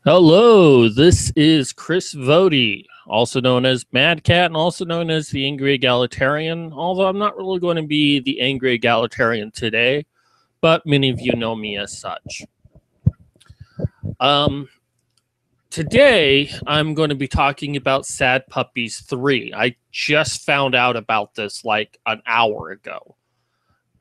Hello, this is Chris Vody, also known as Mad Cat and also known as the Angry Egalitarian, although I'm not really going to be the Angry Egalitarian today, but many of you know me as such. Um, Today, I'm going to be talking about Sad Puppies 3. I just found out about this like an hour ago.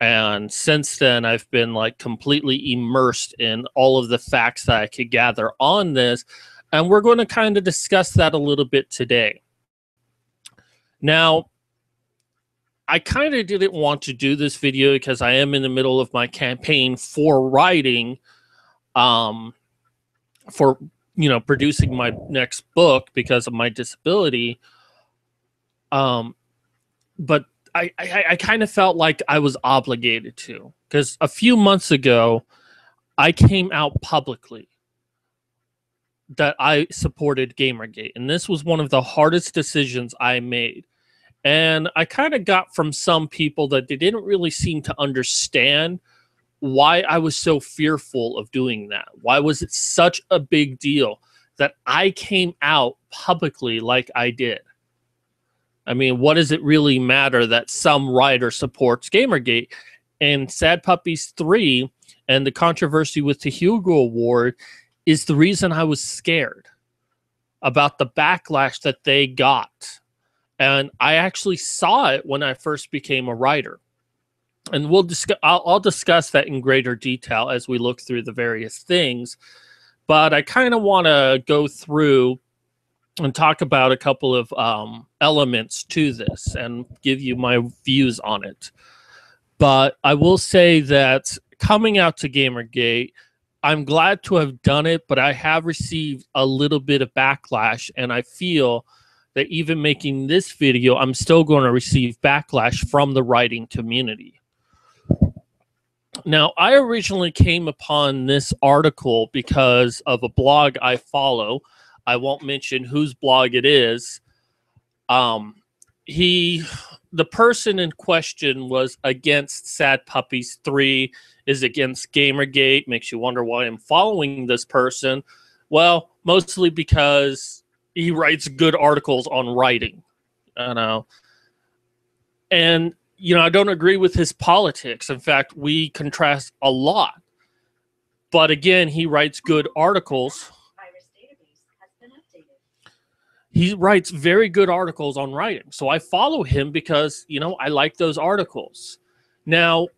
And since then, I've been like completely immersed in all of the facts that I could gather on this. And we're going to kind of discuss that a little bit today. Now, I kind of didn't want to do this video because I am in the middle of my campaign for writing, for producing my next book because of my disability. But I kind of felt like I was obligated to, because a few months ago, I came out publicly that I supported Gamergate. And this was one of the hardest decisions I made. And I kind of got from some people that they didn't really seem to understand why I was so fearful of doing that. Why was it such a big deal that I came out publicly like I did? I mean, what does it really matter that some writer supports Gamergate? And Sad Puppies 3 and the controversy with the Hugo Award is the reason I was scared about the backlash that they got. And I actually saw it when I first became a writer. And I'll discuss that in greater detail as we look through the various things. But I kind of want to go through and talk about a couple of elements to this and give you my views on it. But I will say that coming out to Gamergate, I'm glad to have done it, but I have received a little bit of backlash, and I feel that even making this video, I'm still going to receive backlash from the writing community. Now, I originally came upon this article because of a blog I follow. I won't mention whose blog it is. The person in question was against Sad Puppies 3, is against Gamergate. Makes you wonder why I'm following this person. Well, mostly because he writes good articles on writing. And I don't agree with his politics. In fact, we contrast a lot. But again, he writes good articles. He writes very good articles on writing. So I follow him because, I like those articles. Now,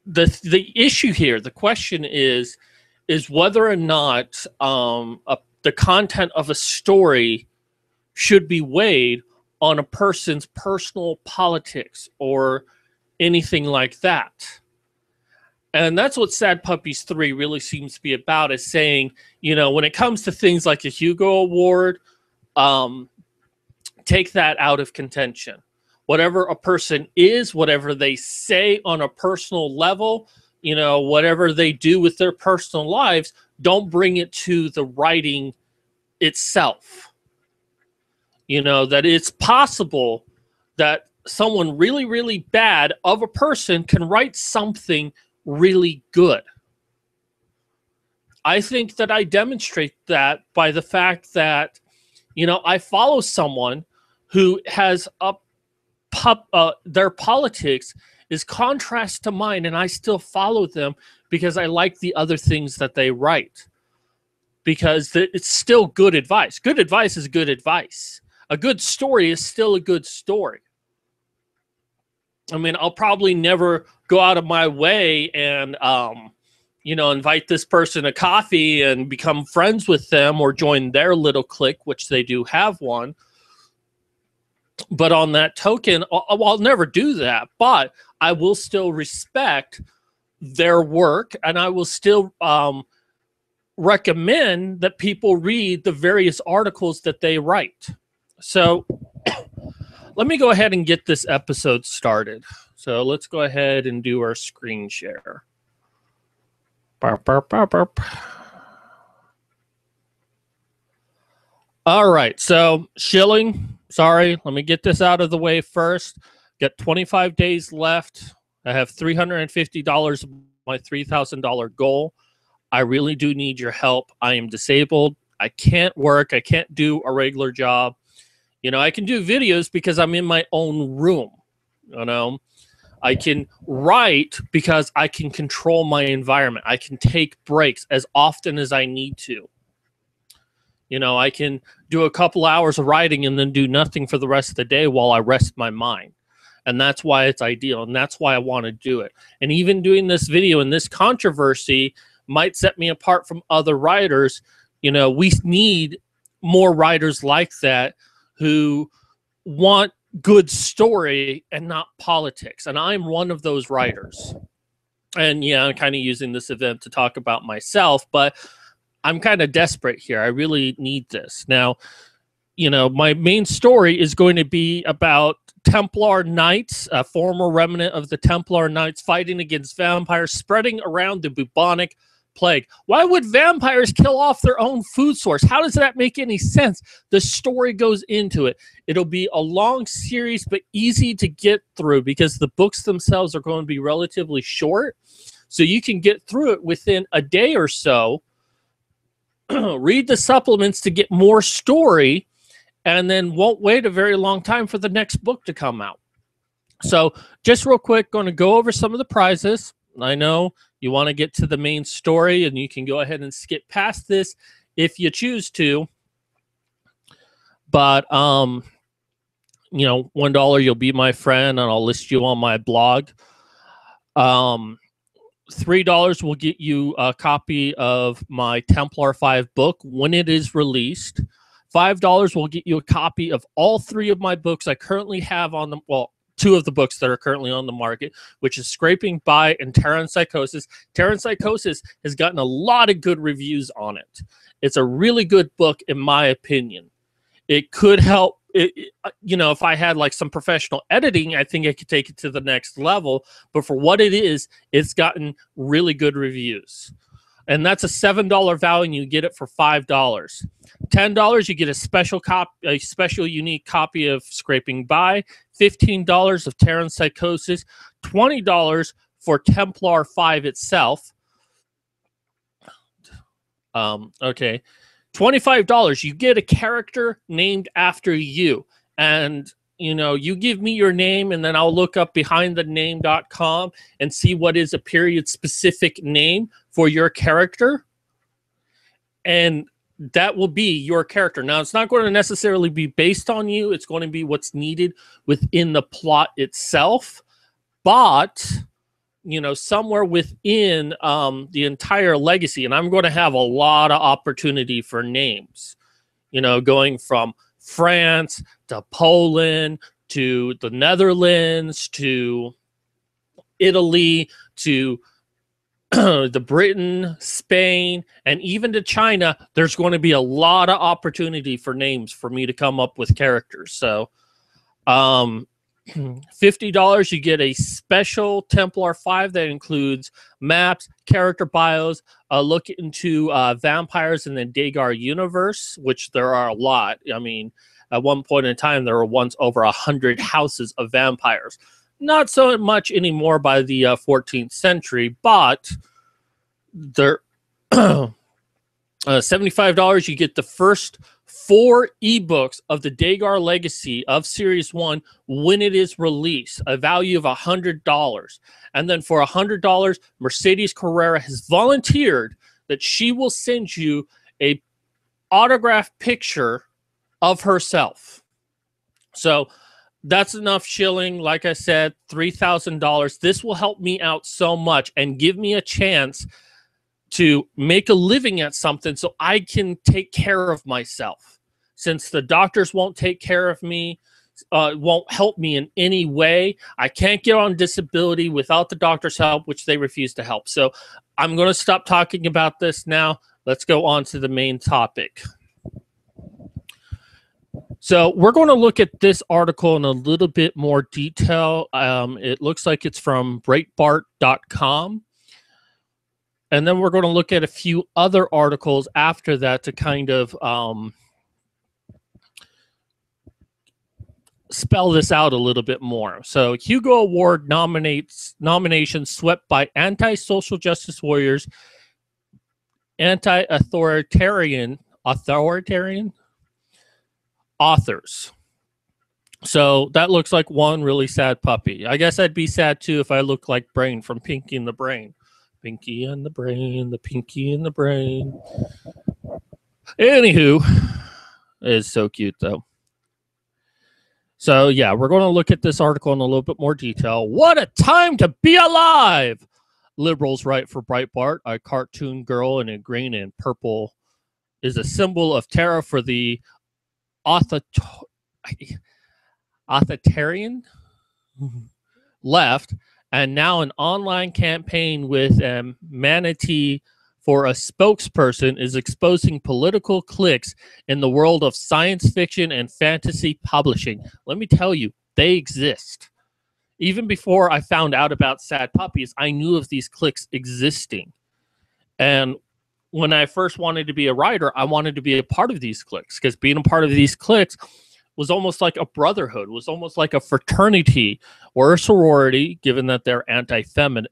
the issue here, the question is whether or not the content of a story should be weighed on a person's personal politics or anything like that. And that's what Sad Puppies 3 really seems to be about, is saying, when it comes to things like a Hugo Award, take that out of contention. Whatever a person is, whatever they say on a personal level, whatever they do with their personal lives, don't bring it to the writing itself. That it's possible that someone really, really bad of a person can write something really good. I think that I demonstrate that by the fact that, I follow someone who has their politics is contrast to mine, and I still follow them because I like the other things that they write. Because it's still good advice. Good advice is good advice. A good story is still a good story. I mean, I'll probably never go out of my way and, invite this person a coffee and become friends with them or join their little clique, which they do have one. But on that token, I'll never do that. But I will still respect their work, and I will still recommend that people read the various articles that they write. So let me go ahead and get this episode started. So let's go ahead and do our screen share. Burp, burp, burp, burp. All right, so shilling. Sorry, let me get this out of the way first. Got 25 days left. I have $350 my $3,000 goal. I really do need your help. I am disabled. I can't work. I can't do a regular job. You know, I can do videos because I'm in my own room. You know, I can write because I can control my environment. I can take breaks as often as I need to. You know, I can do a couple hours of writing and then do nothing for the rest of the day while I rest my mind. And that's why it's ideal. And that's why I want to do it. And even doing this video and this controversy might set me apart from other writers. You know, we need more writers like that who want good story and not politics. And I'm one of those writers. And yeah, I'm kind of using this event to talk about myself, but I'm kind of desperate here. I really need this. Now, you know, my main story is going to be about Templar Knights, a former remnant of the Templar Knights fighting against vampires spreading around the bubonic plague. Why would vampires kill off their own food source? How does that make any sense? The story goes into it. It'll be a long series, but easy to get through because the books themselves are going to be relatively short. So you can get through it within a day or so. Read the supplements to get more story, and then won't wait a very long time for the next book to come out. So just real quick, going to go over some of the prizes. I know you want to get to the main story, and you can go ahead and skip past this if you choose to. But, you know, $1, you'll be my friend, and I'll list you on my blog. $3 will get you a copy of my Templar 5 book when it is released. $5 will get you a copy of all 3 of my books I currently have on the, well, 2 of the books that are currently on the market, which is Scraping By and Terror and Psychosis. Terror and Psychosis has gotten a lot of good reviews on it. It's a really good book, in my opinion. It could help. You know, if I had like some professional editing, I think I could take it to the next level. But for what it is, it's gotten really good reviews. And that's a $7 value, and you get it for $5. $10, you get a special unique copy of Scraping By. $15 of Terror and Psychosis. $20 for Templar 5 itself. Okay. $25, you get a character named after you. And, you know, you give me your name, and then I'll look up behindthename.com and see what is a period-specific name for your character. And that will be your character. Now, it's not going to necessarily be based on you. It's going to be what's needed within the plot itself. But, you know, somewhere within the entire legacy, and I'm going to have a lot of opportunity for names, you know, going from France to Poland to the Netherlands to Italy to the Britain, Spain, and even to China. There's going to be a lot of opportunity for names for me to come up with characters. So, $50, you get a special Templar 5 that includes maps, character bios, a look into vampires in the Dagar universe, which there are a lot. I mean, at one point in time, there were once over 100 houses of vampires. Not so much anymore by the 14th century, but there, $75, you get the first 4 ebooks of the Dagar Legacy of Series 1 when it is released, a value of $100. And then for $100, Mercedes Carrera has volunteered that she will send you a autographed picture of herself. So that's enough shilling. Like I said, $3,000. This will help me out so much and give me a chance to make a living at something so I can take care of myself. Since the doctors won't take care of me, won't help me in any way, I can't get on disability without the doctor's help, which they refuse to help. So I'm going to stop talking about this now. Let's go on to the main topic. So we're going to look at this article in a little bit more detail. It looks like it's from Breitbart.com. And then we're going to look at a few other articles after that to kind of spell this out a little bit more. So Hugo Award nominations swept by anti-social justice warriors, anti-authoritarian authors. So that looks like one really sad puppy. I guess I'd be sad too if I looked like Brain from Pinky and the Brain. Pinky and the Brain, the Pinky and the Brain. Anywho, it is so cute though. So yeah, we're going to look at this article in a little bit more detail. What a time to be alive! Liberals write for Breitbart. A cartoon girl in a green and purple is a symbol of terror for the authoritarian left, and now an online campaign with Manatee for a spokesperson is exposing political cliques in the world of science fiction and fantasy publishing. Let me tell you, they exist. Even before I found out about Sad Puppies, I knew of these cliques existing. And when I first wanted to be a writer, I wanted to be a part of these cliques, because being a part of these cliques was almost like a brotherhood, was almost like a fraternity or a sorority, given that they're anti-feminine,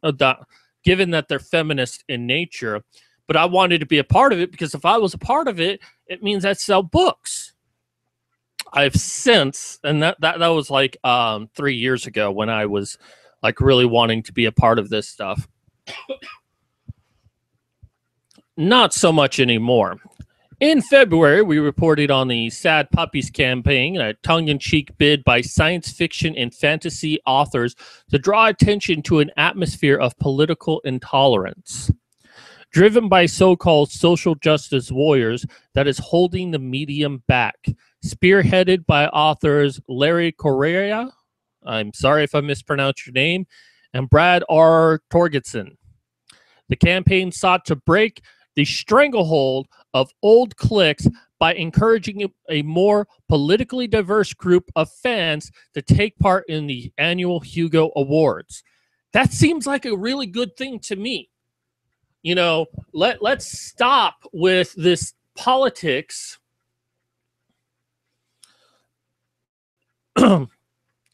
given that they're feminist in nature. But I wanted to be a part of it because if I was a part of it, it means I'd sell books. I've since, and that was like 3 years ago when I was like really wanting to be a part of this stuff. Not so much anymore. In February, we reported on the Sad Puppies campaign, a tongue-in-cheek bid by science fiction and fantasy authors to draw attention to an atmosphere of political intolerance, driven by so-called social justice warriors that is holding the medium back, spearheaded by authors Larry Correia, I'm sorry if I mispronounced your name, and Brad R. Torgerson. The campaign sought to break the stranglehold of old cliques by encouraging a more politically diverse group of fans to take part in the annual Hugo Awards. That seems like a really good thing to me. You know, let's stop with this politics.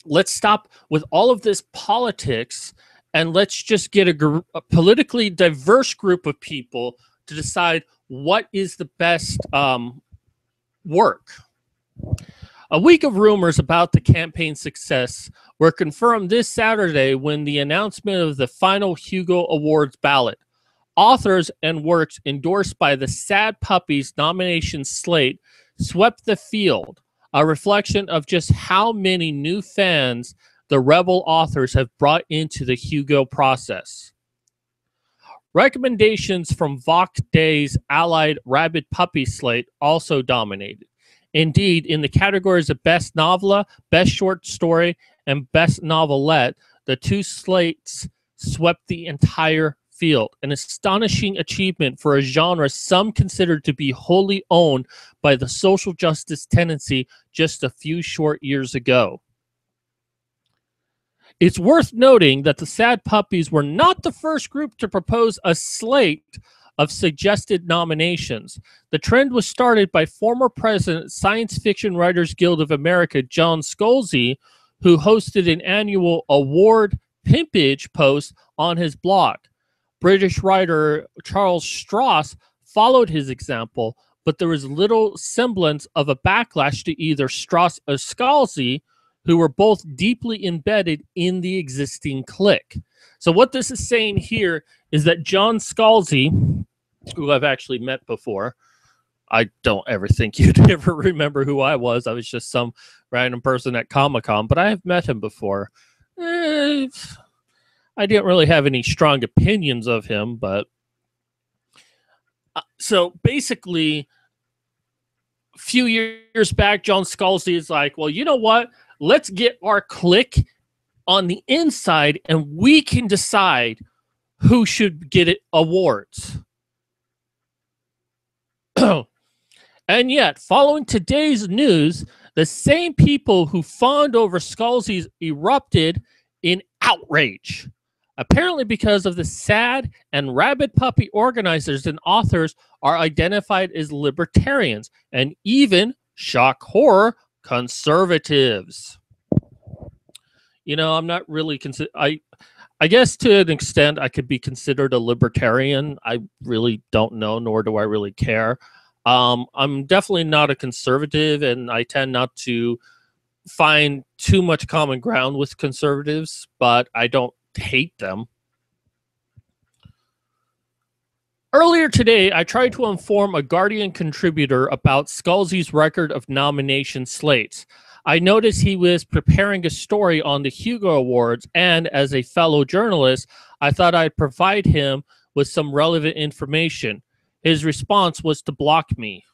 Let's stop with all of this politics, and let's just get a politically diverse group of people to decide what is the best work. A week of rumors about the campaign's success were confirmed this Saturday when the announcement of the final Hugo Awards ballot. Authors and works endorsed by the Sad Puppies nomination slate swept the field, a reflection of just how many new fans the rebel authors have brought into the Hugo process. Recommendations from Vox Day's allied Rabid Puppy slate also dominated. Indeed, in the categories of Best Novella, Best Short Story, and Best Novelette, the two slates swept the entire field, an astonishing achievement for a genre some considered to be wholly owned by the social justice tendency just a few short years ago. It's worth noting that the Sad Puppies were not the first group to propose a slate of suggested nominations. The trend was started by former president, Science Fiction Writers Guild of America, John Scalzi, who hosted an annual award pimpage post on his blog. British writer Charles Stross followed his example, but there was little semblance of a backlash to either Stross or Scalzi, who were both deeply embedded in the existing clique. So what this is saying here is that John Scalzi, who I've actually met before, I don't ever think you'd ever remember who I was. I was just some random person at Comic-Con, but I have met him before. I didn't really have any strong opinions of him, but so basically, a few years back, John Scalzi is like, well, you know what? Let's get our clique on the inside, and we can decide who should get it awards. And yet, following today's news, the same people who fawned over Scalzi's erupted in outrage. Apparently because of the Sad and Rabid Puppy organizers and authors are identified as libertarians and even, shock horror, conservatives. I'm not really I guess to an extent I could be considered a libertarian. I really don't know, nor do I really care. I'm definitely not a conservative, and I tend not to find too much common ground with conservatives, but I don't hate them. Earlier today, I tried to inform a Guardian contributor about Scalzi's record of nomination slates. I noticed he was preparing a story on the Hugo Awards, and as a fellow journalist, I thought I'd provide him with some relevant information. His response was to block me.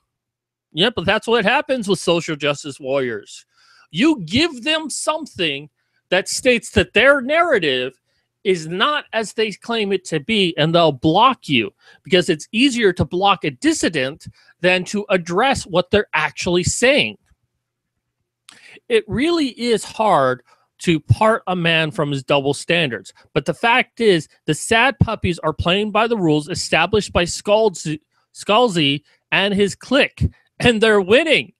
Yeah, but that's what happens with social justice warriors. You give them something that states that their narrative is not as they claim it to be, and they'll block you because it's easier to block a dissident than to address what they're actually saying. It really is hard to part a man from his double standards. But the fact is, the Sad Puppies are playing by the rules established by Scalzi and his clique, and they're winning.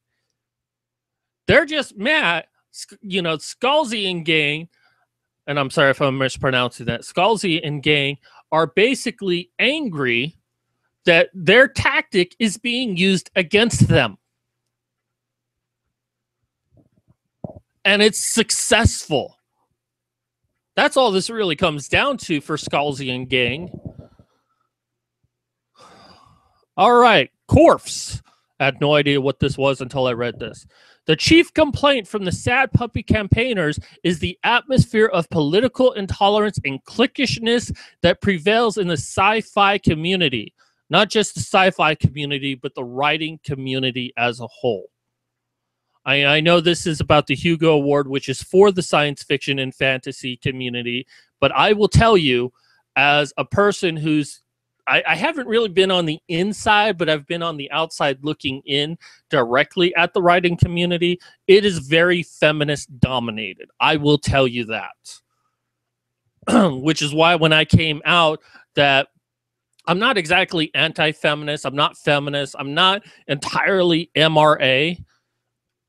They're just mad. Scalzi and gang, and I'm sorry if I'm mispronouncing that, Scalzi and gang are basically angry that their tactic is being used against them. And it's successful. That's all this really comes down to for Scalzi and gang. All right, Corfs. I had no idea what this was until I read this. The chief complaint from the Sad Puppy campaigners is the atmosphere of political intolerance and cliquishness that prevails in the sci-fi community. Not just the sci-fi community, but the writing community as a whole. I know this is about the Hugo Award, which is for the science fiction and fantasy community, but I will tell you, as a person who's I haven't really been on the inside, but I've been on the outside looking in directly at the writing community. It is very feminist dominated. I will tell you that. Which is why when I came out that I'm not exactly anti-feminist, I'm not feminist, I'm not entirely MRA,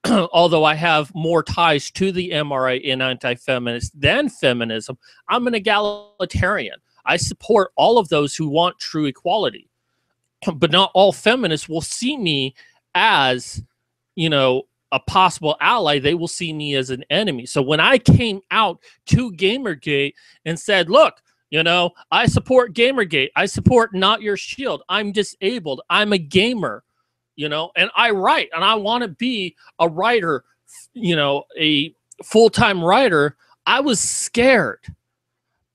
although I have more ties to the MRA in anti-feminist than feminism. I'm an egalitarian. I support all of those who want true equality, but not all feminists will see me as, a possible ally. They will see me as an enemy. So when I came out to Gamergate and said, look, I support Gamergate. I support Not Your Shield. I'm disabled. I'm a gamer, and I write, and I want to be a writer, a full-time writer. I was scared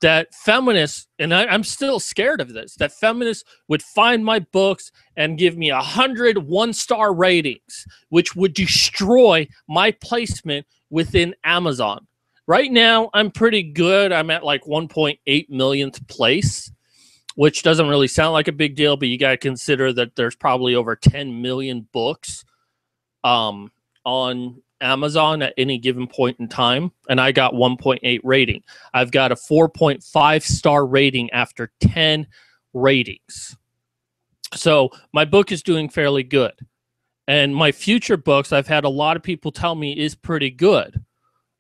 that feminists, and I'm still scared of this, that feminists would find my books and give me 100 one-star ratings, which would destroy my placement within Amazon. Right now, I'm pretty good. I'm at like 1.8 millionth place, which doesn't really sound like a big deal, but you got to consider that there's probably over 10 million books on Amazon at any given point in time, and I got 1.8 rating. I've got a 4.5 star rating after 10 ratings. So my book is doing fairly good. And my future books, I've had a lot of people tell me is pretty good.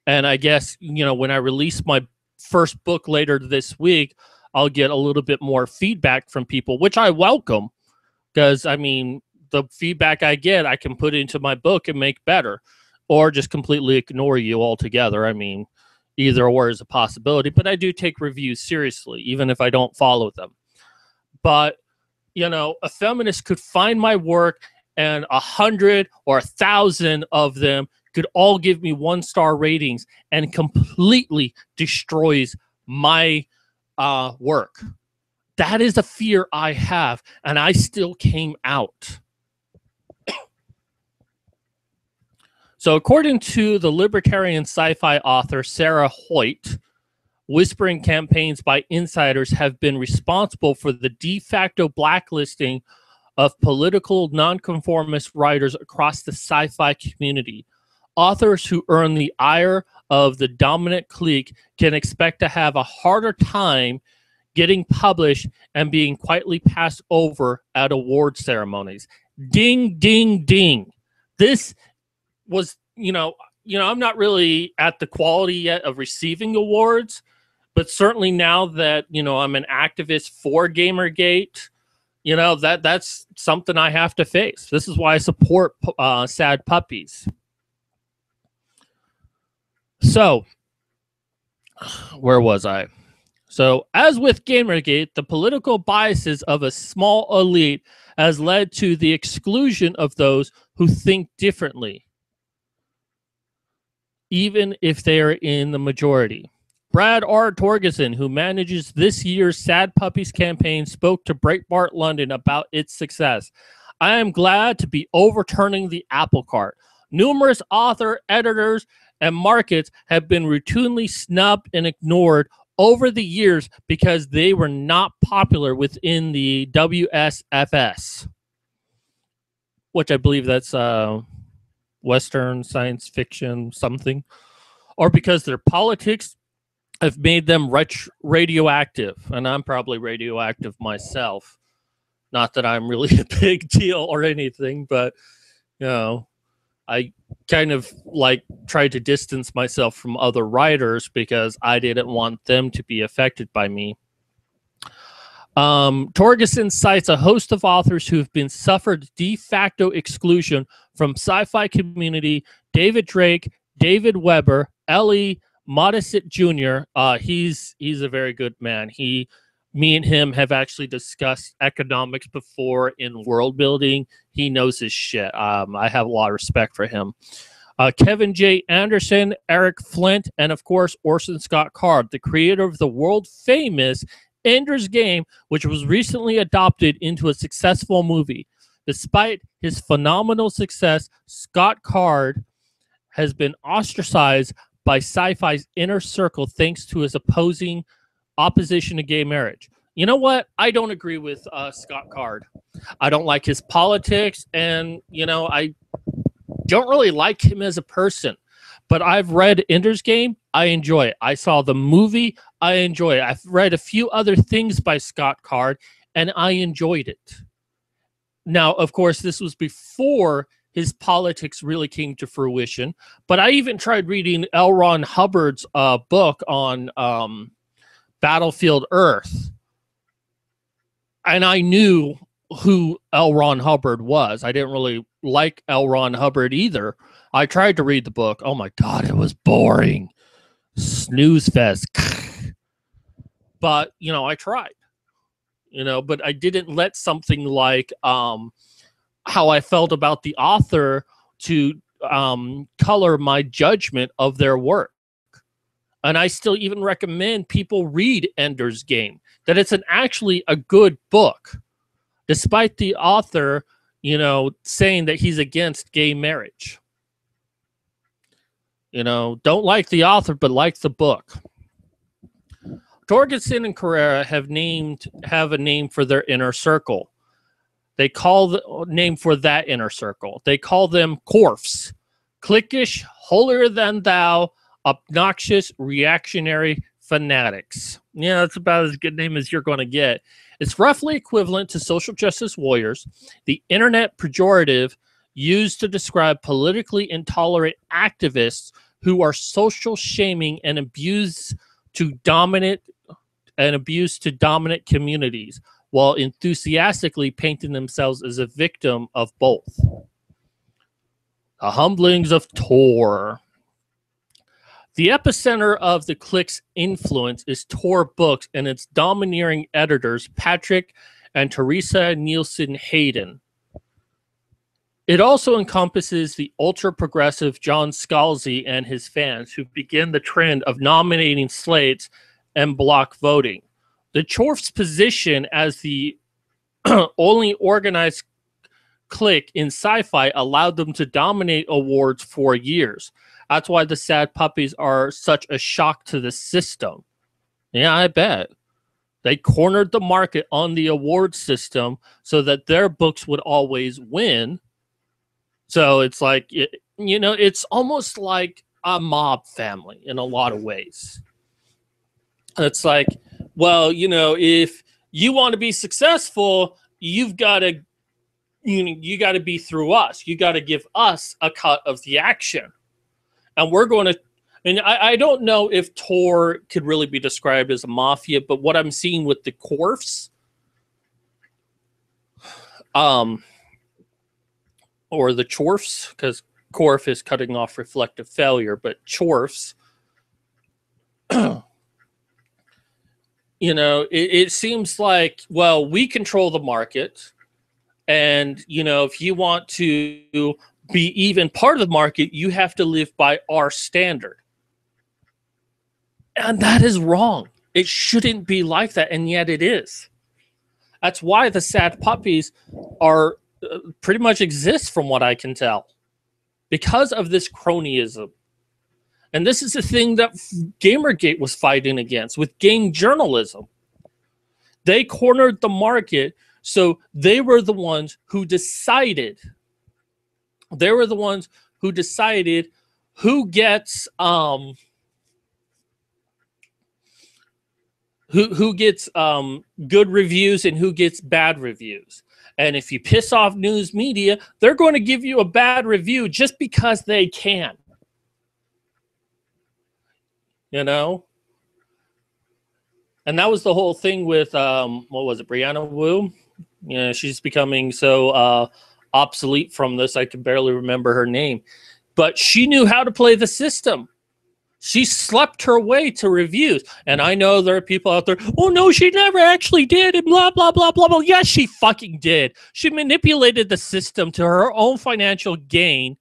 And I guess, when I release my first book later this week, I'll get a little bit more feedback from people, which I welcome, because, the feedback I get, I can put into my book and make better. Or just completely ignore you altogether. Either or is a possibility, but I do take reviews seriously, even if I don't follow them. But, a feminist could find my work and 100 or 1,000 of them could all give me one-star ratings and completely destroys my work. That is a fear I have, and I still came out. So according to the libertarian sci-fi author Sarah Hoyt, whispering campaigns by insiders have been responsible for the de facto blacklisting of political nonconformist writers across the sci-fi community. Authors who earn the ire of the dominant clique can expect to have a harder time getting published and being quietly passed over at award ceremonies. Ding, ding, ding. This was, I'm not really at the quality yet of receiving awards, but certainly now that, I'm an activist for Gamergate, that's something I have to face. This is why I support Sad Puppies. So, where was I? So, as with Gamergate, the political biases of a small elite has led to the exclusion of those who think differently, even if they are in the majority. Brad R. Torgerson, who manages this year's Sad Puppies campaign, spoke to Breitbart London about its success. I am glad to be overturning the apple cart. Numerous author, editors, and markets have been routinely snubbed and ignored over the years because they were not popular within the WSFS, which I believe that's Western science fiction something, or because their politics have made them radioactive. And I'm probably radioactive myself. Not that I'm really a big deal or anything, but, I kind of tried to distance myself from other writers because I didn't want them to be affected by me. Torgerson cites a host of authors who have been suffered de facto exclusion from sci-fi community: David Drake, David Weber, L.E. Modesitt Jr. He's a very good man. Me and him have actually discussed economics before in world building. He knows his shit. I have a lot of respect for him. Kevin J. Anderson, Eric Flint, and of course Orson Scott Card, the creator of the world famous Ender's Game, which was recently adopted into a successful movie. Despite his phenomenal success, Scott Card has been ostracized by sci-fi's inner circle thanks to his opposition to gay marriage. You know what? I don't agree with Scott Card. I don't like his politics, and I don't really like him as a person. But I've read Ender's Game. I enjoy it. I saw the movie. I enjoy it. I've read a few other things by Scott Card, and I enjoyed it. Now, of course, this was before his politics really came to fruition. But I even tried reading L. Ron Hubbard's book on Battlefield Earth. And I knew who L. Ron Hubbard was. I didn't really like L. Ron Hubbard either. I tried to read the book. Oh my God, it was boring. Snooze fest. But, I tried. But I didn't let something like how I felt about the author to color my judgment of their work. And I still even recommend people read Ender's Game, that it's actually a good book, despite the author, saying that he's against gay marriage. Don't like the author, but like the book. Torgerson and Carrera have a name for their inner circle. They call the name for that inner circle. They call them Corfs, cliquish, holier than thou, obnoxious, reactionary fanatics. Yeah, that's about as good name as you're going to get. It's roughly equivalent to social justice warriors, the internet pejorative used to describe politically intolerant activists who are social shaming and abuse to dominant communities, while enthusiastically painting themselves as a victim of both. The Humblings of Tor. The epicenter of the clique's influence is Tor Books and its domineering editors, Patrick and Teresa Nielsen Hayden. It also encompasses the ultra-progressive John Scalzi and his fans, who begin the trend of nominating slates and block voting. The Chorf's position as the only organized clique in sci-fi allowed them to dominate awards for years. That's why the Sad Puppies are such a shock to the system. Yeah, I bet. They cornered the market on the award system so that their books would always win. So it's like, it's almost like a mob family in a lot of ways. It's like, well, if you want to be successful, you've got to, you got to be through us. You got to give us a cut of the action. And we're going to, and I don't know if Tor could really be described as a mafia, but what I'm seeing with the Corfs, or the Chorfs, because Corf is cutting off reflective failure, but Chorfs, it seems like, well, we control the market. And, if you want to be even part of the market, you have to live by our standard. And that is wrong. It shouldn't be like that. And yet it is. That's why the Sad Puppies are pretty much exist, from what I can tell, because of this cronyism. And this is the thing that Gamergate was fighting against with gang journalism. They cornered the market, so they were the ones who decided. They were the ones who decided who gets who gets good reviews and who gets bad reviews. And if you piss off news media, they're going to give you a bad review just because they can. And that was the whole thing with what was it, Brianna Wu? She's becoming so obsolete from this, I can barely remember her name. But she knew how to play the system. She slept her way to reviews. And I know there are people out there, oh no, she never actually did, and blah, blah, blah, blah, blah. Yes, she fucking did. She manipulated the system to her own financial gain.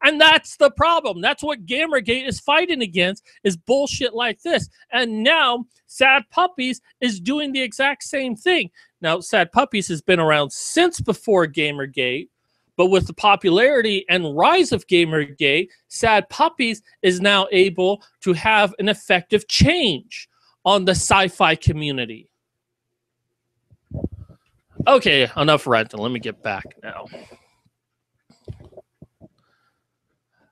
And that's the problem. That's what Gamergate is fighting against, is bullshit like this. And now Sad Puppies is doing the exact same thing. Now, Sad Puppies has been around since before Gamergate, but with the popularity and rise of Gamergate, Sad Puppies is now able to have an effective change on the sci-fi community. Okay, enough ranting. Let me get back now.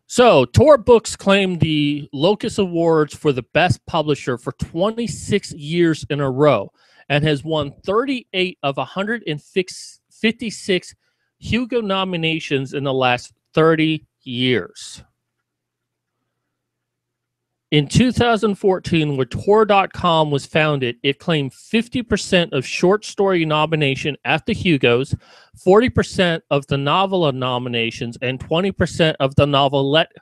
So, Tor Books claimed the Locus Awards for the Best Publisher for 26 years in a row and has won 38 of 156 Hugo nominations in the last 30 years. In 2014, when Tor.com was founded, it claimed 50% of short story nomination at the Hugos, 40% of the novel nominations, and 20% of the novelette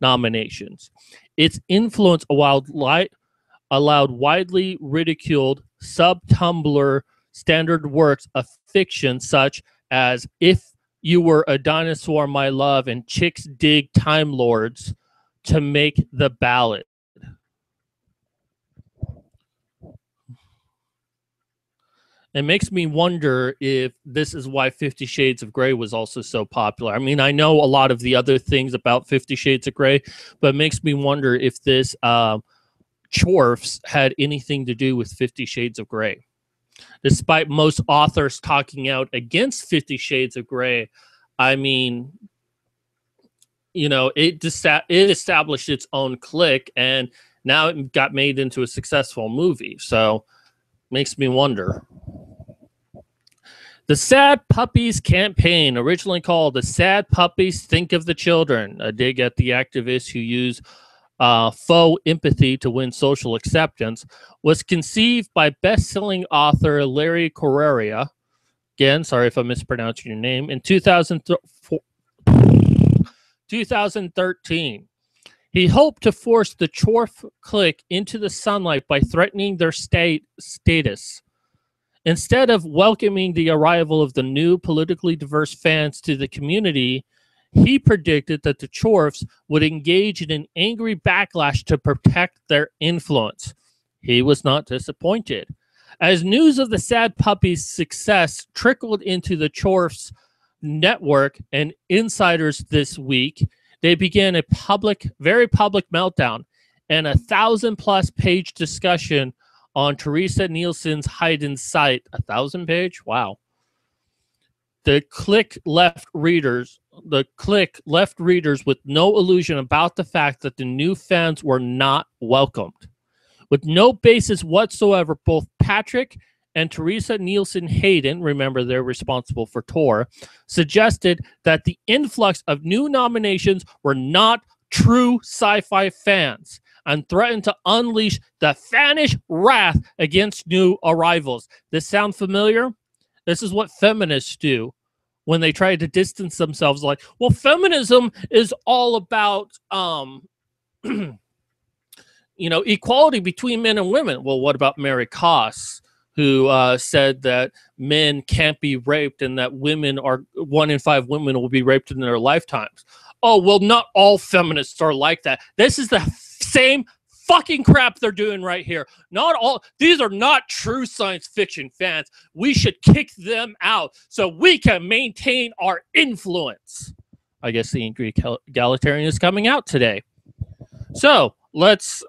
nominations. Its influence allowed widely ridiculed sub-Tumblr standard works of fiction such as If You Were a Dinosaur, My Love, and Chicks Dig Time Lords to make the ballot. It makes me wonder if this is why 50 Shades of Grey was also so popular. I mean, I know a lot of the other things about 50 Shades of Grey, but it makes me wonder if this Chorfs had anything to do with 50 Shades of Grey. Despite most authors talking out against 50 Shades of Grey, I mean, it established its own clique, and now it got made into a successful movie. So, makes me wonder. The Sad Puppies campaign, originally called the Sad Puppies Think of the Children, a dig at the activists who use faux empathy to win social acceptance, was conceived by best-selling author Larry Correia. Again, sorry if I'm mispronouncing your name. In 2013. He hoped to force the Chorf clique into the sunlight by threatening their status. Instead of welcoming the arrival of the new politically diverse fans to the community, he predicted that the Chorfs would engage in an angry backlash to protect their influence. He was not disappointed. As news of the Sad Puppies' success trickled into the Chorfs' network and insiders this week, they began a very public meltdown and 1,000+ page discussion on Teresa Nielsen's Haydn's site. 1,000 page? Wow. The clique left readers with no illusion about the fact that the new fans were not welcomed. With no basis whatsoever, both Patrick and Teresa Nielsen Hayden, remember they're responsible for Tor, suggested that the influx of new nominations were not true sci-fi fans and threaten to unleash the fanish wrath against new arrivals. This sound familiar? This is what feminists do when they try to distance themselves, like, well, feminism is all about equality between men and women. Well, what about Mary Koss, who said that men can't be raped and that 1 in 5 women will be raped in their lifetimes? Oh, well, not all feminists are like that. This is the same fucking crap they're doing right here. These are not true science fiction fans. We should kick them out so we can maintain our influence. I guess the angry egalitarian is coming out today. So let's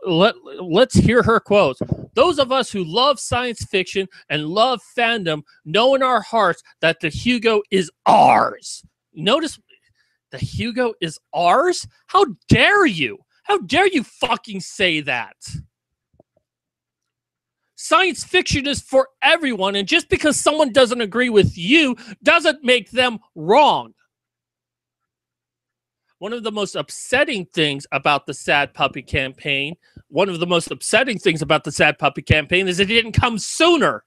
hear her quotes. Those of us who love science fiction and love fandom know in our hearts that the Hugo is ours. Notice the Hugo is ours? How dare you? How dare you fucking say that? Science fiction is for everyone, and just because someone doesn't agree with you doesn't make them wrong. One of the most upsetting things about the Sad Puppy campaign, is it didn't come sooner.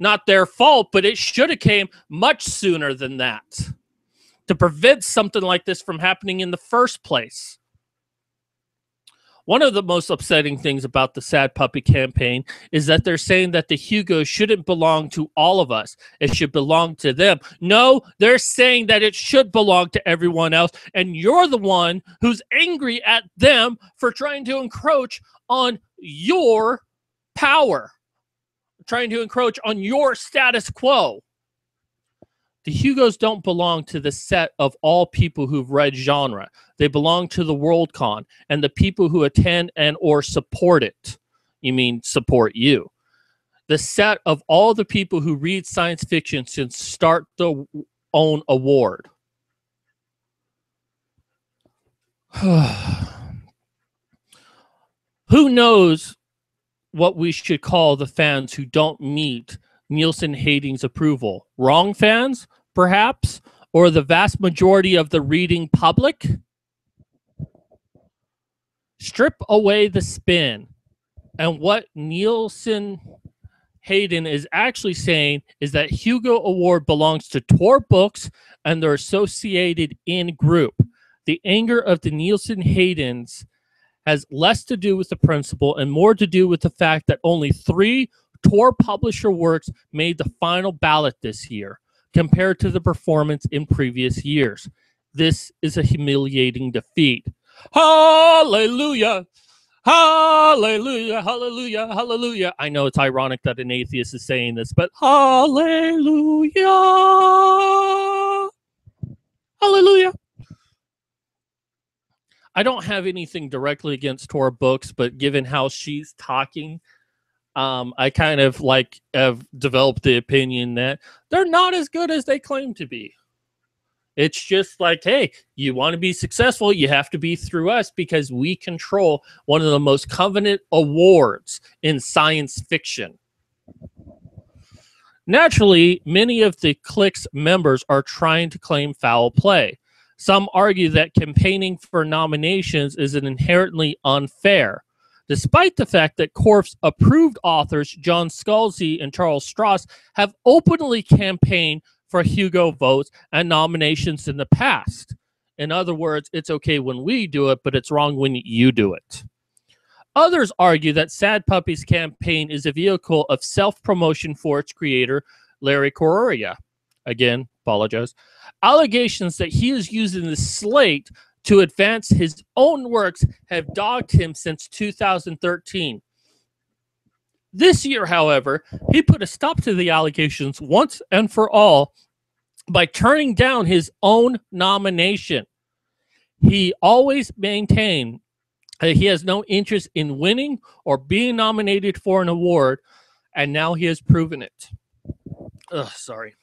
Not their fault, but it should have came much sooner than that to prevent something like this from happening in the first place. One of the most upsetting things about the Sad Puppy campaign is that they're saying that the Hugo shouldn't belong to all of us. It should belong to them. No, they're saying that it should belong to everyone else, and you're the one who's angry at them for trying to encroach on your power, trying to encroach on your status quo. The Hugos don't belong to the set of all people who've read genre. They belong to the Worldcon and the people who attend and or support it. You mean support you. The set of all the people who read science fiction since start their own award. Who knows what we should call the fans who don't meet Nielsen Hastings' approval? Wrong fans, perhaps? Or the vast majority of the reading public? Strip away the spin. And what Nielsen Hayden is actually saying is that Hugo Award belongs to Tor Books and their associated in-group. The anger of the Nielsen Haydens has less to do with the principle and more to do with the fact that only 3 Tor publisher works made the final ballot this year, compared to the performance in previous years. This is a humiliating defeat. Hallelujah! Hallelujah! Hallelujah! Hallelujah! I know it's ironic that an atheist is saying this, but hallelujah! Hallelujah! I don't have anything directly against Tor Books, but given how she's talking, I kind of have developed the opinion that they're not as good as they claim to be. It's just like, hey, you want to be successful, you have to be through us because we control one of the most coveted awards in science fiction. Naturally, many of the clique's members are trying to claim foul play. Some argue that campaigning for nominations is inherently unfair, despite the fact that Corp's approved authors John Scalzi and Charles Stross have openly campaigned for Hugo votes and nominations in the past. In other words, it's okay when we do it, but it's wrong when you do it. Others argue that Sad Puppies campaign is a vehicle of self-promotion for its creator, Larry Correia. Again, apologize. Allegations that he is using the slate to advance his own works have dogged him since 2013. This year, however, he put a stop to the allegations once and for all by turning down his own nomination. He always maintained that he has no interest in winning or being nominated for an award, and now he has proven it. Sorry.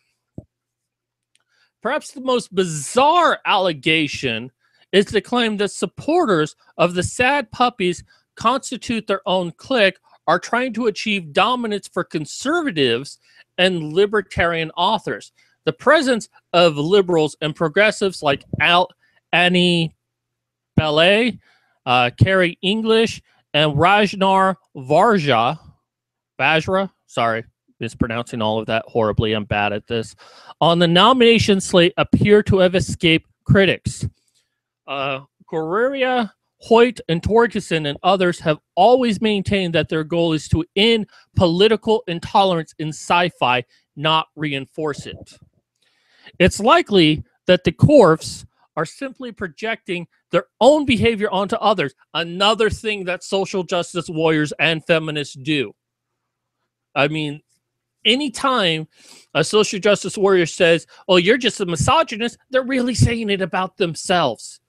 Perhaps the most bizarre allegation is the claim that supporters of the Sad Puppies constitute their own clique are trying to achieve dominance for conservatives and libertarian authors. The presence of liberals and progressives like Annie Ballet, Carrie English, and Rajnar Vajra, sorry, mispronouncing all of that horribly. I'm bad at this. On the nomination slate appear to have escaped critics. Correria, Hoyt, and Torgerson and others have always maintained that their goal is to end political intolerance in sci-fi, not reinforce it. It's likely that the Corfs are simply projecting their own behavior onto others, another thing that social justice warriors and feminists do. I mean, anytime a social justice warrior says, oh, you're just a misogynist, they're really saying it about themselves.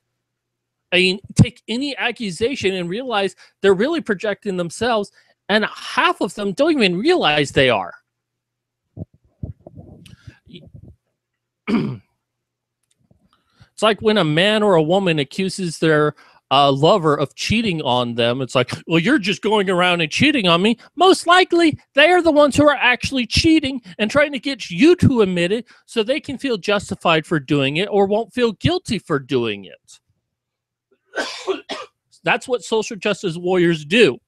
I mean, take any accusation and realize they're really projecting themselves, and half of them don't even realize they are. It's like when a man or a woman accuses their lover of cheating on them. It's like, well, you're just going around and cheating on me. Most likely, they are the ones who are actually cheating and trying to get you to admit it so they can feel justified for doing it or won't feel guilty for doing it. That's what social justice warriors do.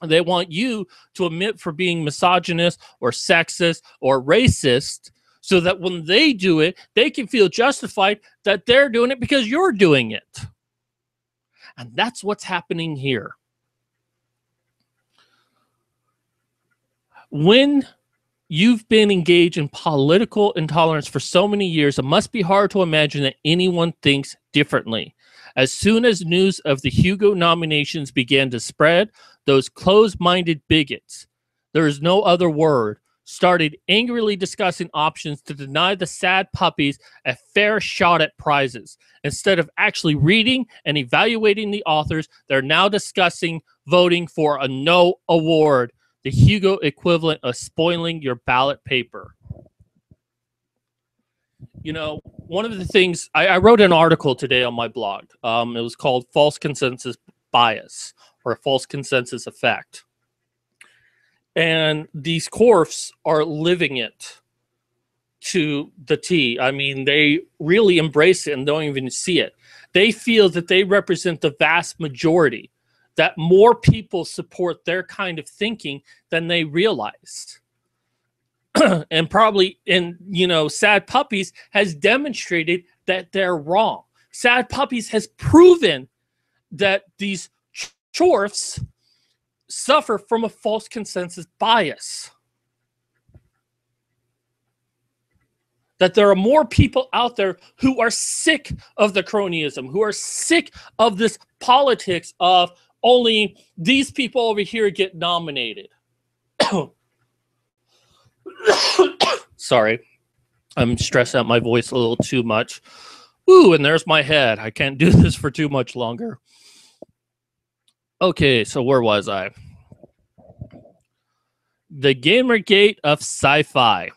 They want you to admit for being misogynist or sexist or racist so that when they do it, they can feel justified that they're doing it because you're doing it. And that's what's happening here. When you've been engaged in political intolerance for so many years, it must be hard to imagine that anyone thinks differently. As soon as news of the Hugo nominations began to spread, those closed-minded bigots, there is no other word, started angrily discussing options to deny the Sad Puppies a fair shot at prizes. Instead of actually reading and evaluating the authors, they're now discussing voting for a no award, the Hugo equivalent of spoiling your ballot paper. You know, one of the things, I wrote an article today on my blog. It was called False Consensus Bias or False Consensus Effect. And these Corfs are living it to the T. I mean, they really embrace it and don't even see it. They feel that they represent the vast majority, that more people support their kind of thinking than they realized. And probably, Sad Puppies has demonstrated that they're wrong. Sad Puppies has proven that these chorfs suffer from a false consensus bias. That there are more people out there who are sick of the cronyism, who are sick of this politics of only these people over here get nominated. Sorry, I'm stressing out my voice a little too much. Ooh, and there's my head. I can't do this for too much longer. Okay, so where was I? The Gamergate of sci-fi.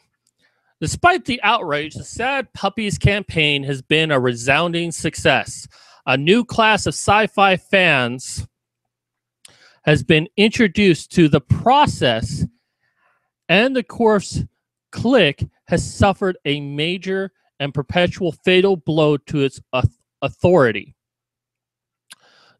Despite the outrage, the Sad Puppies campaign has been a resounding success. A new class of sci-fi fans has been introduced to the process, and the Corf's clique has suffered a major and perpetual fatal blow to its authority.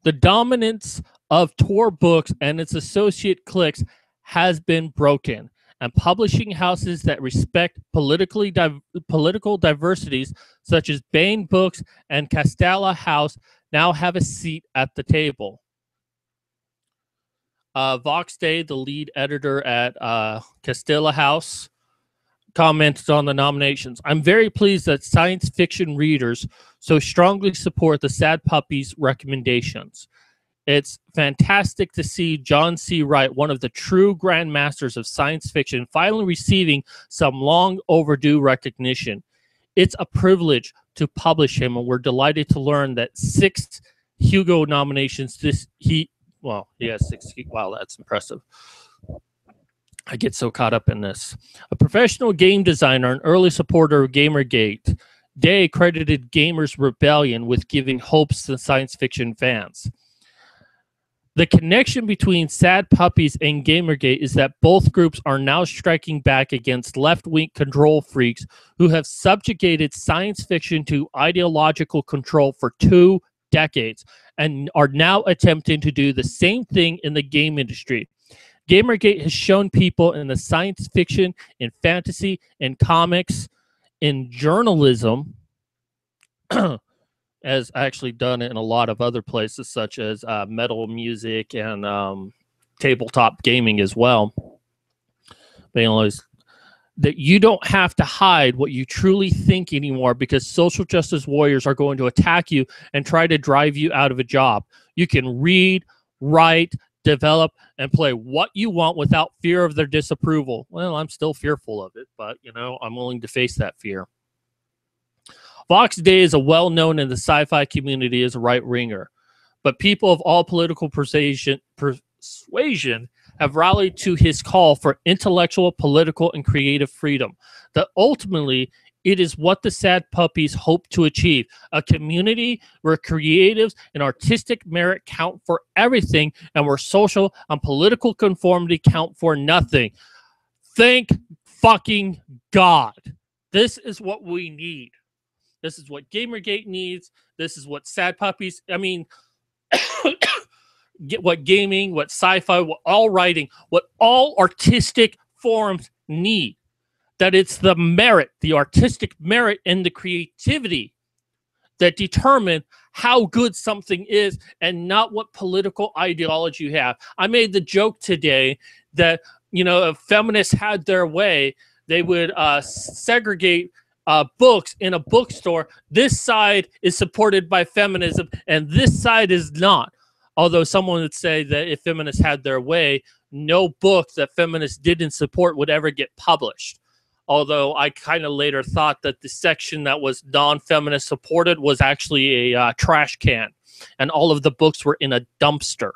The dominance of Tor Books and its associate cliques has been broken, and publishing houses that respect political diversities, such as Bain Books and Castella House, now have a seat at the table. Vox Day, the lead editor at Castella House, commented on the nominations. I'm very pleased that science fiction readers so strongly support the Sad Puppies recommendations. It's fantastic to see John C. Wright, one of the true grandmasters of science fiction, finally receiving some long overdue recognition. It's a privilege to publish him, and we're delighted to learn that 6 Hugo nominations he has 6. Wow, that's impressive. I get so caught up in this. A professional game designer and early supporter of Gamergate, Day credited Gamers Rebellion with giving hopes to science fiction fans. The connection between Sad Puppies and Gamergate is that both groups are now striking back against left-wing control freaks who have subjugated science fiction to ideological control for too decades and are now attempting to do the same thing in the game industry. Gamergate has shown people in the science fiction, in fantasy, in comics, in journalism, as actually done in a lot of other places, such as metal music and tabletop gaming as well. But that you don't have to hide what you truly think anymore, because social justice warriors are going to attack you and try to drive you out of a job. You can read, write, develop, and play what you want without fear of their disapproval. Well, I'm still fearful of it, but, I'm willing to face that fear. Vox Day is well-known in the sci-fi community as a right-winger, but people of all political persuasion have rallied to his call for intellectual, political, and creative freedom. That ultimately, it is what the Sad Puppies hope to achieve, a community where creatives and artistic merit count for everything and where social and political conformity count for nothing. Thank fucking God. This is what we need. This is what Gamergate needs. This is what Sad Puppies, what gaming, what sci-fi, what all writing, what all artistic forms need. That it's the merit, the artistic merit and the creativity that determine how good something is and not what political ideology you have. I made the joke today that, if feminists had their way, they would segregate books in a bookstore. This side is supported by feminism and this side is not. Although someone would say that if feminists had their way, no book that feminists didn't support would ever get published. Although I kind of later thought that the section that was non-feminist supported was actually a trash can, and all of the books were in a dumpster.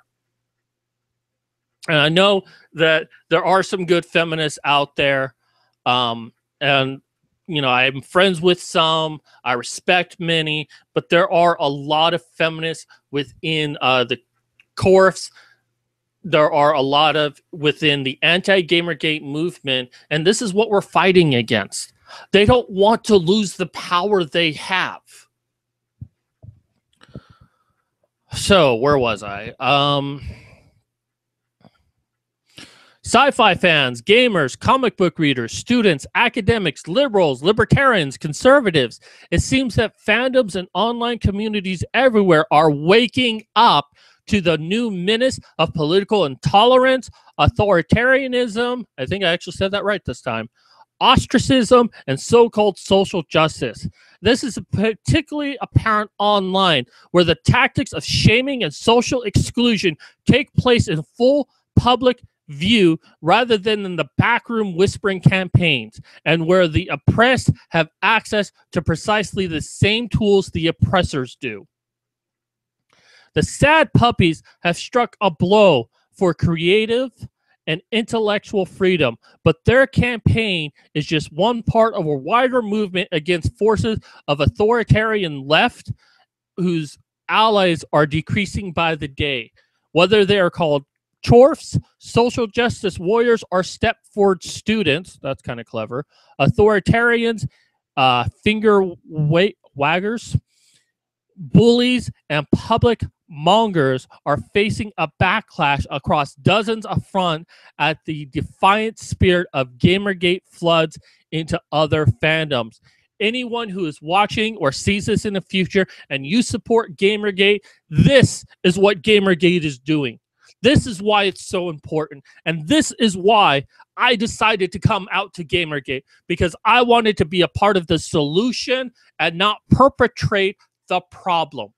And I know that there are some good feminists out there, and I'm friends with some, I respect many, but there are a lot of feminists within the course. There are a lot of within the anti-Gamergate movement, and this is what we're fighting against. They don't want to lose the power they have. So, where was I? Sci-fi fans, gamers, comic book readers, students, academics, liberals, libertarians, conservatives. It seems that fandoms and online communities everywhere are waking up to the new menace of political intolerance, authoritarianism, I think I actually said that right this time, ostracism, and so-called social justice. This is particularly apparent online, where the tactics of shaming and social exclusion take place in full public view rather than in the backroom whispering campaigns, and where the oppressed have access to precisely the same tools the oppressors do. The Sad Puppies have struck a blow for creative and intellectual freedom, but their campaign is just one part of a wider movement against forces of authoritarian left whose allies are decreasing by the day. Whether they are called chorfs, social justice warriors, or step forward students, that's kind of clever, authoritarians, finger waggers, bullies, and public mongers are facing a backlash across dozens of fronts at the defiant spirit of Gamergate floods into other fandoms. Anyone who is watching or sees this in the future and you support Gamergate, this is what Gamergate is doing. This is why it's so important. And this is why I decided to come out to Gamergate, because I wanted to be a part of the solution and not perpetrate the problem.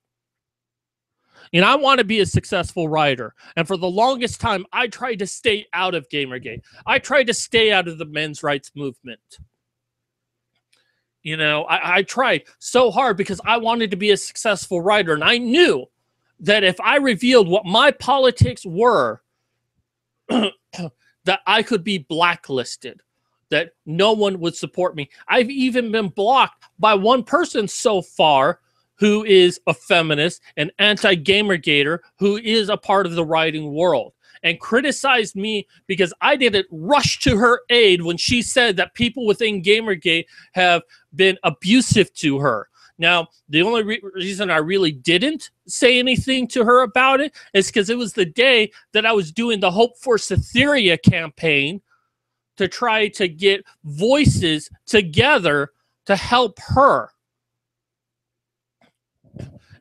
And I want to be a successful writer. And for the longest time, I tried to stay out of Gamergate. I tried to stay out of the men's rights movement. I tried so hard because I wanted to be a successful writer. And I knew that if I revealed what my politics were, that I could be blacklisted, that no one would support me. I've even been blocked by one person so far who is a feminist, an anti-Gamergater, who is a part of the writing world, and criticized me because I didn't rush to her aid when she said that people within Gamergate have been abusive to her. Now, the only reason I really didn't say anything to her about it is because it was the day that I was doing the Hope for Cytherea campaign to try to get voices together to help her.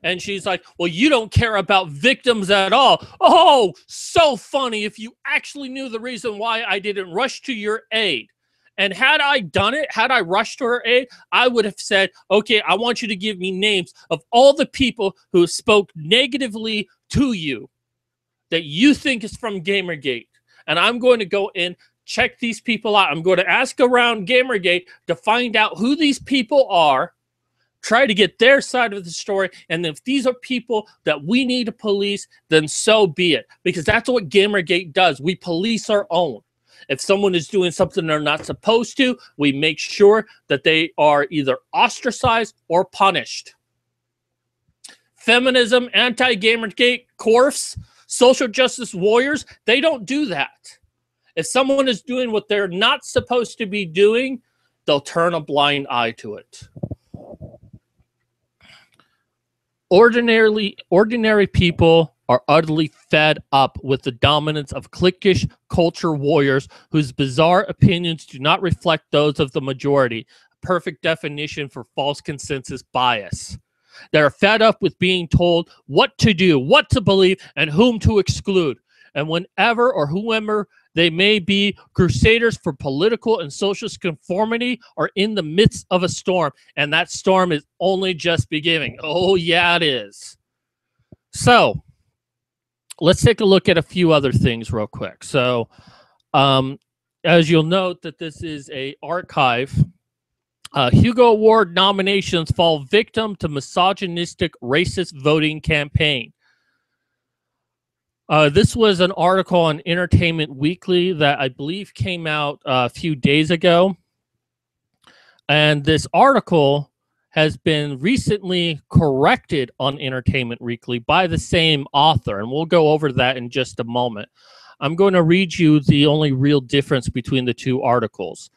And she's like, well, you don't care about victims at all. Oh, so funny if you actually knew the reason why I didn't rush to your aid. And had I done it, had I rushed to her aid, I would have said, okay, I want you to give me names of all the people who spoke negatively to you that you think is from Gamergate. And I'm going to go in, check these people out. I'm going to ask around Gamergate to find out who these people are, try to get their side of the story. And if these are people that we need to police, then so be it. Because that's what Gamergate does. We police our own. If someone is doing something they're not supposed to, we make sure that they are either ostracized or punished. Feminism, anti-Gamergate, CORFs, social justice warriors, they don't do that. If someone is doing what they're not supposed to be doing, they'll turn a blind eye to it. Ordinary people are utterly fed up with the dominance of cliquish culture warriors whose bizarre opinions do not reflect those of the majority. A perfect definition for false consensus bias. They're fed up with being told what to do, what to believe, and whom to exclude. And whenever or whoever they may be, crusaders for political and social conformity are in the midst of a storm, and that storm is only just beginning. Oh, yeah, it is. So, let's take a look at a few other things real quick. So, as you'll note that this is a archive. Hugo Award nominations fall victim to misogynistic, racist voting campaign. This was an article on Entertainment Weekly that I believe came out a few days ago. And this article has been recently corrected on Entertainment Weekly by the same author. And we'll go over that in just a moment. I'm going to read you the only real difference between the two articles.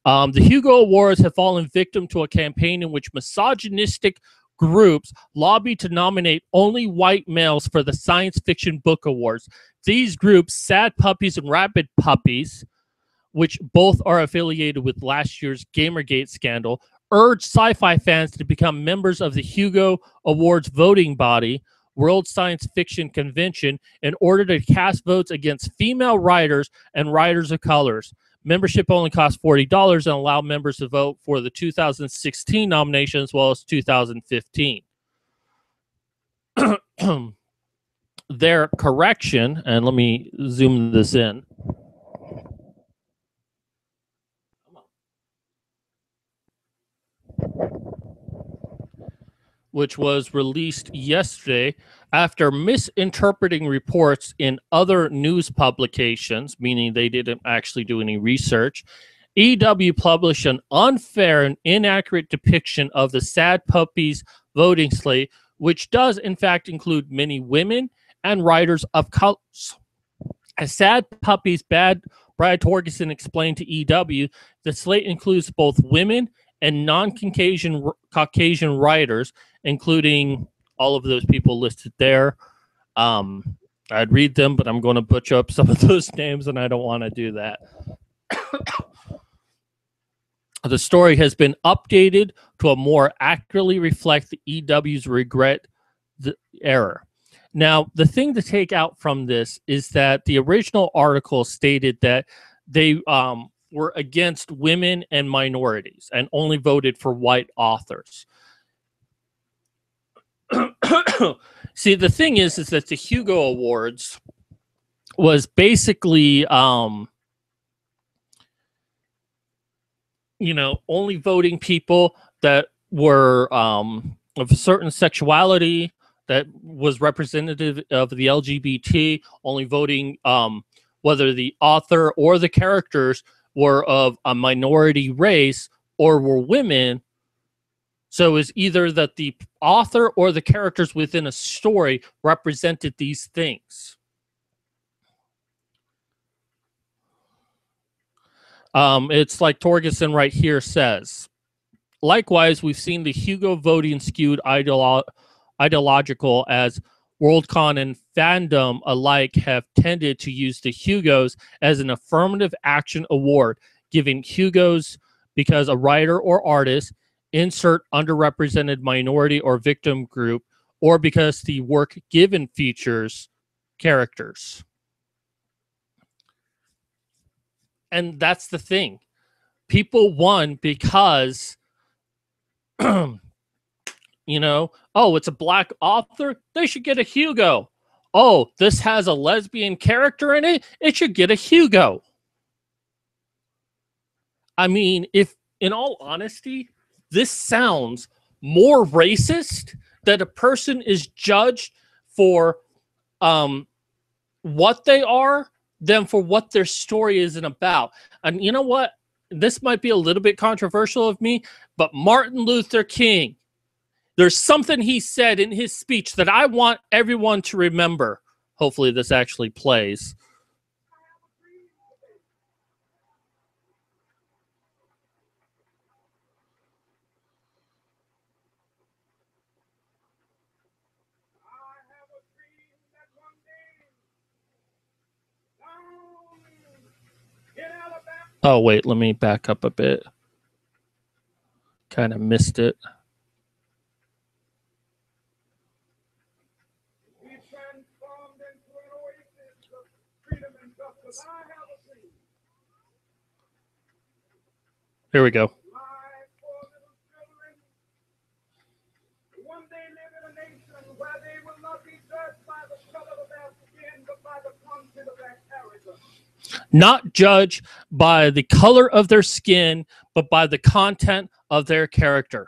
The Hugo Awards have fallen victim to a campaign in which misogynistic groups lobby to nominate only white males for the Science Fiction Book Awards. These groups, Sad Puppies and Rabid Puppies, which both are affiliated with last year's Gamergate scandal, urge sci-fi fans to become members of the Hugo Awards voting body, World Science Fiction Convention, in order to cast votes against female writers and writers of colors. Membership only costs $40 and allow members to vote for the 2016 nomination as well as 2015. Their correction, and let me zoom this in. Which was released yesterday after misinterpreting reports in other news publications, meaning they didn't actually do any research. EW published an unfair and inaccurate depiction of the Sad Puppies voting slate, which does in fact include many women and writers of colors. As Sad Puppies Brad Torgerson explained to EW, the slate includes both women and non-Caucasian writers, including all of those people listed there. I'd read them, but I'm going to butcher up some of those names, and I don't want to do that. The story has been updated to more accurately reflect the EW's regret the error. Now, the thing to take out from this is that the original article stated that they were against women and minorities and only voted for white authors. See, the thing is that the Hugo Awards was basically, only voting people that were of a certain sexuality that was representative of the LGBT, only voting whether the author or the characters were of a minority race or were women. So it's either that the author or the characters within a story represented these things. It's like Torgerson right here says, Likewise, we've seen the Hugo voting skewed ideological as Worldcon and fandom alike have tended to use the Hugos as an affirmative action award, giving Hugos because a writer or artist, insert underrepresented minority or victim group, or because the work given features characters. And that's the thing. People won because, you know, oh, it's a black author, they should get a Hugo. Oh, this has a lesbian character in it, it should get a Hugo. I mean, if, in all honesty, this sounds more racist that a person is judged for what they are than for what their story isn't about. And you know what? This might be a little bit controversial of me, but Martin Luther King, there's something he said in his speech that I want everyone to remember. Hopefully this actually plays. Oh, wait, let me back up a bit. Kind of missed it. Here we go. Not judged by the color of their skin, but by the content of their character.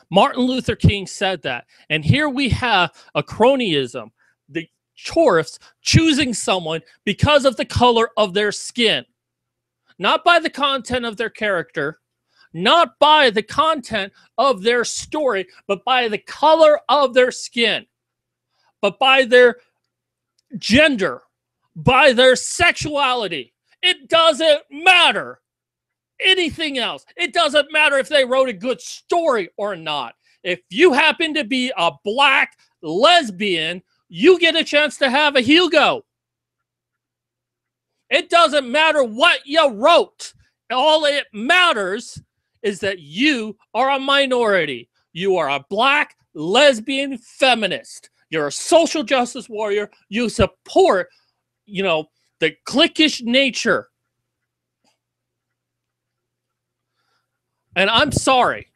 Martin Luther King said that. And here we have a cronyism, the chorus choosing someone because of the color of their skin. Not by the content of their character, not by the content of their story, but by the color of their skin, but by their gender, by their sexuality. It doesn't matter anything else. It doesn't matter if they wrote a good story or not. If you happen to be a black lesbian, you get a chance to have a Hugo. It doesn't matter what you wrote. All it matters is that you are a minority. You are a black lesbian feminist. You're a social justice warrior. You support, you know, the cliquish nature. And I'm sorry,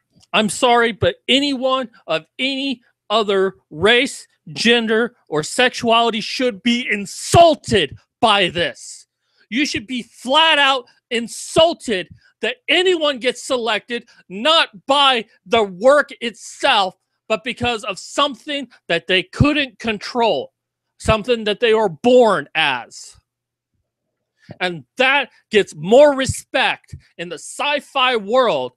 but anyone of any other race, gender, or sexuality should be insulted by this. You should be flat out insulted that anyone gets selected, not by the work itself, but because of something that they couldn't control, something that they were born as. And that gets more respect in the sci-fi world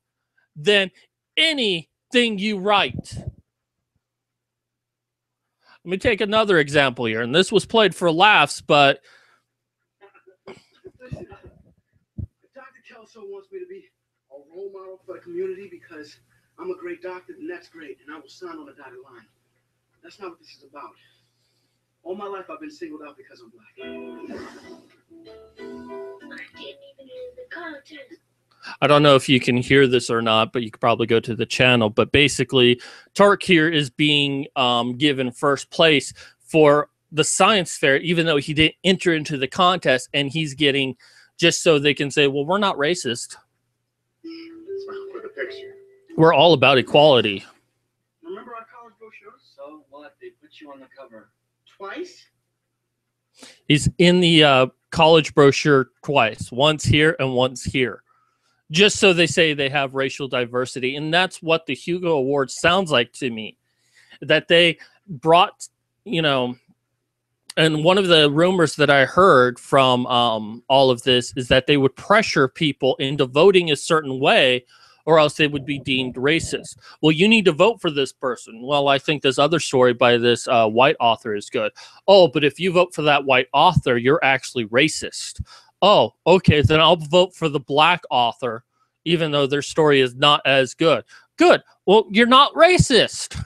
than anything you write. Let me take another example here, and this was played for laughs, but Dr. Kelso wants me to be a role model for the community because I'm a great doctor, and that's great, and I will sign on the dotted line. That's not what this is about. All my life, I've been singled out because I'm black. I didn't even hear the content. I don't know if you can hear this or not, but you could probably go to the channel. But basically, Tark here is being given first place for the science fair, even though he didn't enter into the contest, and he's getting, just so they can say, well, we're not racist. For the picture. We're all about equality. Remember our college brochures? So what? They put you on the cover. Twice? He's in the college brochure twice, once here and once here, just so they say they have racial diversity. And that's what the Hugo Award sounds like to me, that they brought, you know, and one of the rumors that I heard from all of this is that they would pressure people into voting a certain way, or else they would be deemed racist. Well, you need to vote for this person. Well, I think this other story by this white author is good. Oh, but if you vote for that white author, you're actually racist. Oh, okay, then I'll vote for the black author, even though their story is not as good. Good. Well, you're not racist.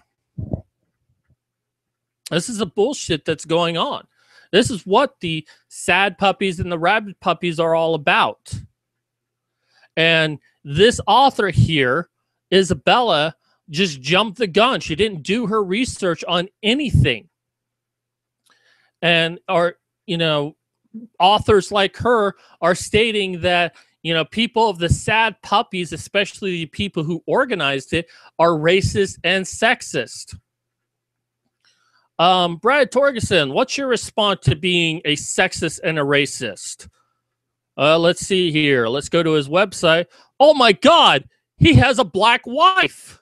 This is the bullshit that's going on. This is what the Sad Puppies and the Rabid Puppies are all about. And this author here, Isabella, just jumped the gun. She didn't do her research on anything. And authors like her are stating that, people of the Sad Puppies, especially the people who organized it, are racist and sexist. Brad Torgerson, what's your response to being a sexist and a racist? Let's see here. Let's go to his website. Oh my God, he has a black wife.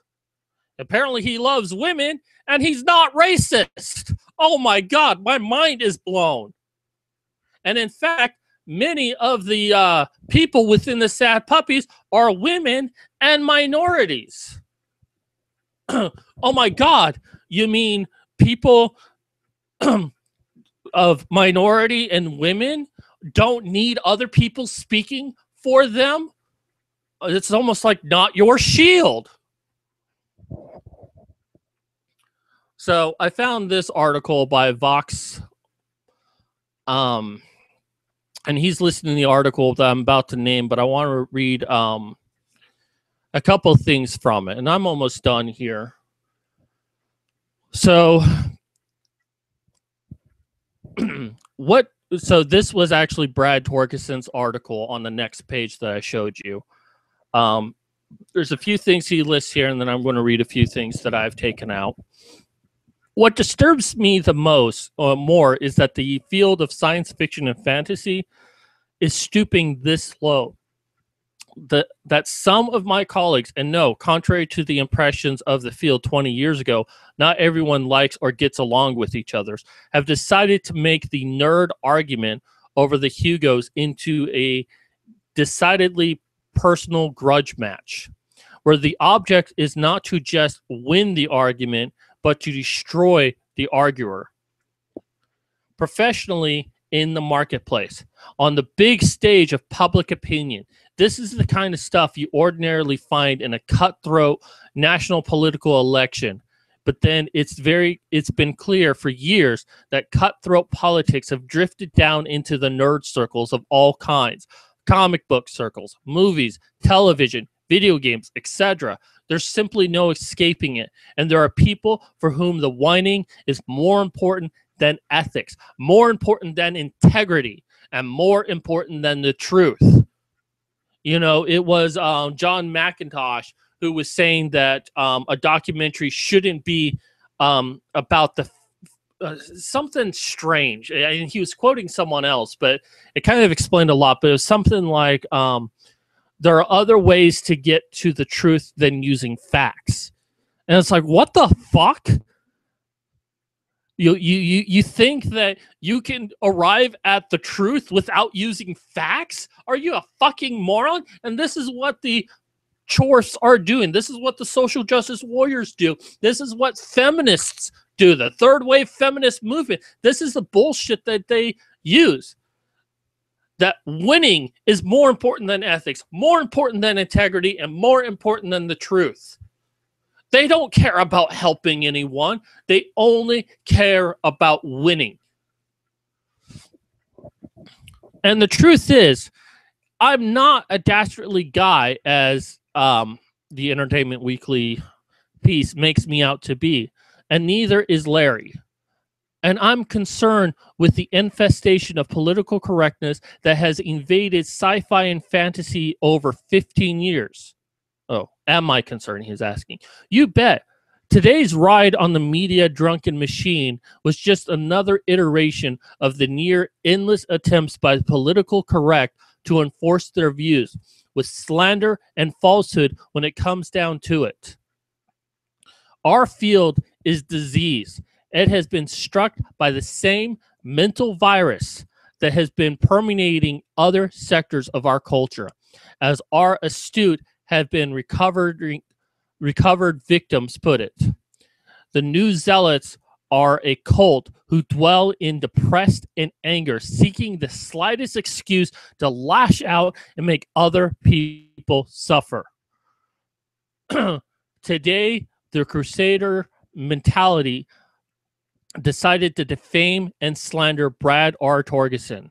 Apparently he loves women and he's not racist. Oh my God, my mind is blown. And in fact, many of the people within the Sad Puppies are women and minorities. Oh my God, you mean people of minority and women don't need other people speaking for them? It's almost like not your shield. So I found this article by Vox, and he's listing the article that I'm about to name, but I want to read a couple things from it, and I'm almost done here. So so this was actually Brad Torgerson's article on the next page that I showed you. There's a few things he lists here, and then I'm going to read a few things that I've taken out. What disturbs me the most or more is that the field of science fiction and fantasy is stooping this low. That some of my colleagues, and no, contrary to the impressions of the field 20 years ago, not everyone likes or gets along with each other, have decided to make the nerd argument over the Hugos into a decidedly personal grudge match, where the object is not to just win the argument, but to destroy the arguer. Professionally, in the marketplace, on the big stage of public opinion, this is the kind of stuff you ordinarily find in a cutthroat national political election. But then it's been clear for years that cutthroat politics have drifted down into the nerd circles of all kinds, comic book circles, movies, television, video games, etc. There's simply no escaping it. And there are people for whom the whining is more important than ethics, more important than integrity, and more important than the truth. It was John McIntosh who was saying that a documentary shouldn't be about the something strange. And he was quoting someone else, but it kind of explained a lot. But it was something like, there are other ways to get to the truth than using facts. And it's like, what the fuck? You think that you can arrive at the truth without using facts? Are you a fucking moron? And this is what the chores are doing. This is what the social justice warriors do. This is what feminists do. The third wave feminist movement. This is the bullshit that they use. That winning is more important than ethics, more important than integrity, and more important than the truth. They don't care about helping anyone. They only care about winning. And the truth is, I'm not a dastardly guy as the Entertainment Weekly piece makes me out to be, and neither is Larry. And I'm concerned with the infestation of political correctness that has invaded sci-fi and fantasy over 15 years. Oh, am I concerned? He's asking. You bet. Today's ride on the media drunken machine was just another iteration of the near endless attempts by the political correct to enforce their views with slander and falsehood when it comes down to it. Our field is disease. It has been struck by the same mental virus that has been permeating other sectors of our culture, as our astute have been recovered victims put it. The new zealots are a cult who dwell in depressed and anger, seeking the slightest excuse to lash out and make other people suffer. Today, the Crusader mentality decided to defame and slander Brad R. Torgerson,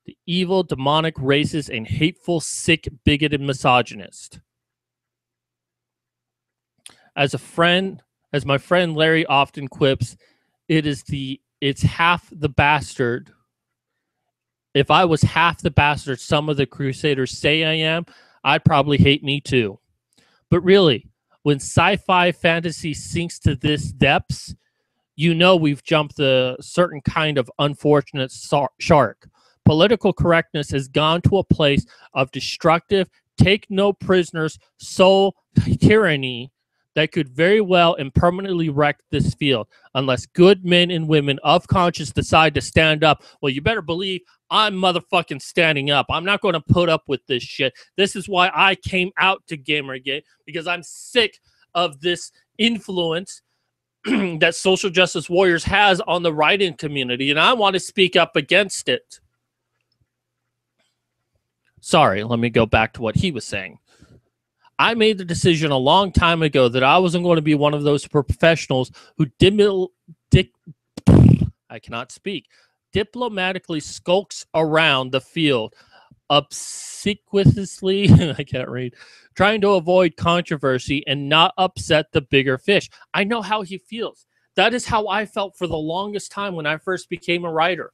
the evil, demonic, racist, and hateful, sick, bigoted misogynist. As my friend Larry often quips, it's half the bastard. If I was half the bastard some of the Crusaders say I am, I'd probably hate me too. But really, when sci-fi fantasy sinks to this depths, you know we've jumped a certain kind of unfortunate shark. Political correctness has gone to a place of destructive, take no prisoners, soul tyranny that could very well and permanently wreck this field unless good men and women of conscience decide to stand up. Well, you better believe I'm motherfucking standing up. I'm not going to put up with this shit. This is why I came out to Gamergate, because I'm sick of this influence that social justice warriors has on the writing community, and I want to speak up against it. Sorry, let me go back to what he was saying. I made the decision a long time ago that I wasn't going to be one of those professionals who I cannot speak. Diplomatically skulks around the field, obsequiously, I can't read, trying to avoid controversy and not upset the bigger fish. I know how he feels. That is how I felt for the longest time when I first became a writer.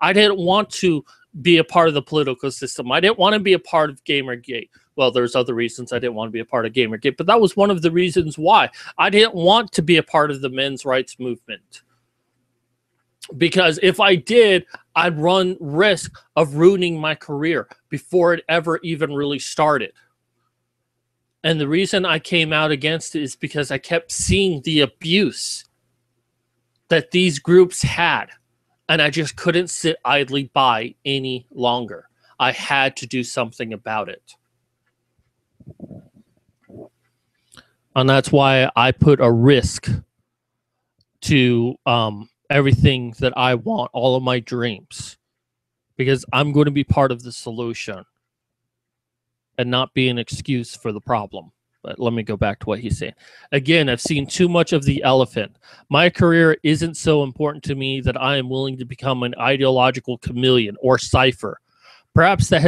I didn't want to be a part of the political system. I didn't want to be a part of Gamergate. Well, there's other reasons I didn't want to be a part of Gamergate, but that was one of the reasons why. I didn't want to be a part of the men's rights movement. Because if I did, I'd run risk of ruining my career before it ever even really started. And the reason I came out against it is because I kept seeing the abuse that these groups had. And I just couldn't sit idly by any longer. I had to do something about it. And that's why I put a risk to everything that I want, all of my dreams. Because I'm going to be part of the solution and not be an excuse for the problem. But let me go back to what he's saying. Again, I've seen too much of the elephant. My career isn't so important to me that I am willing to become an ideological chameleon or cipher. Perhaps that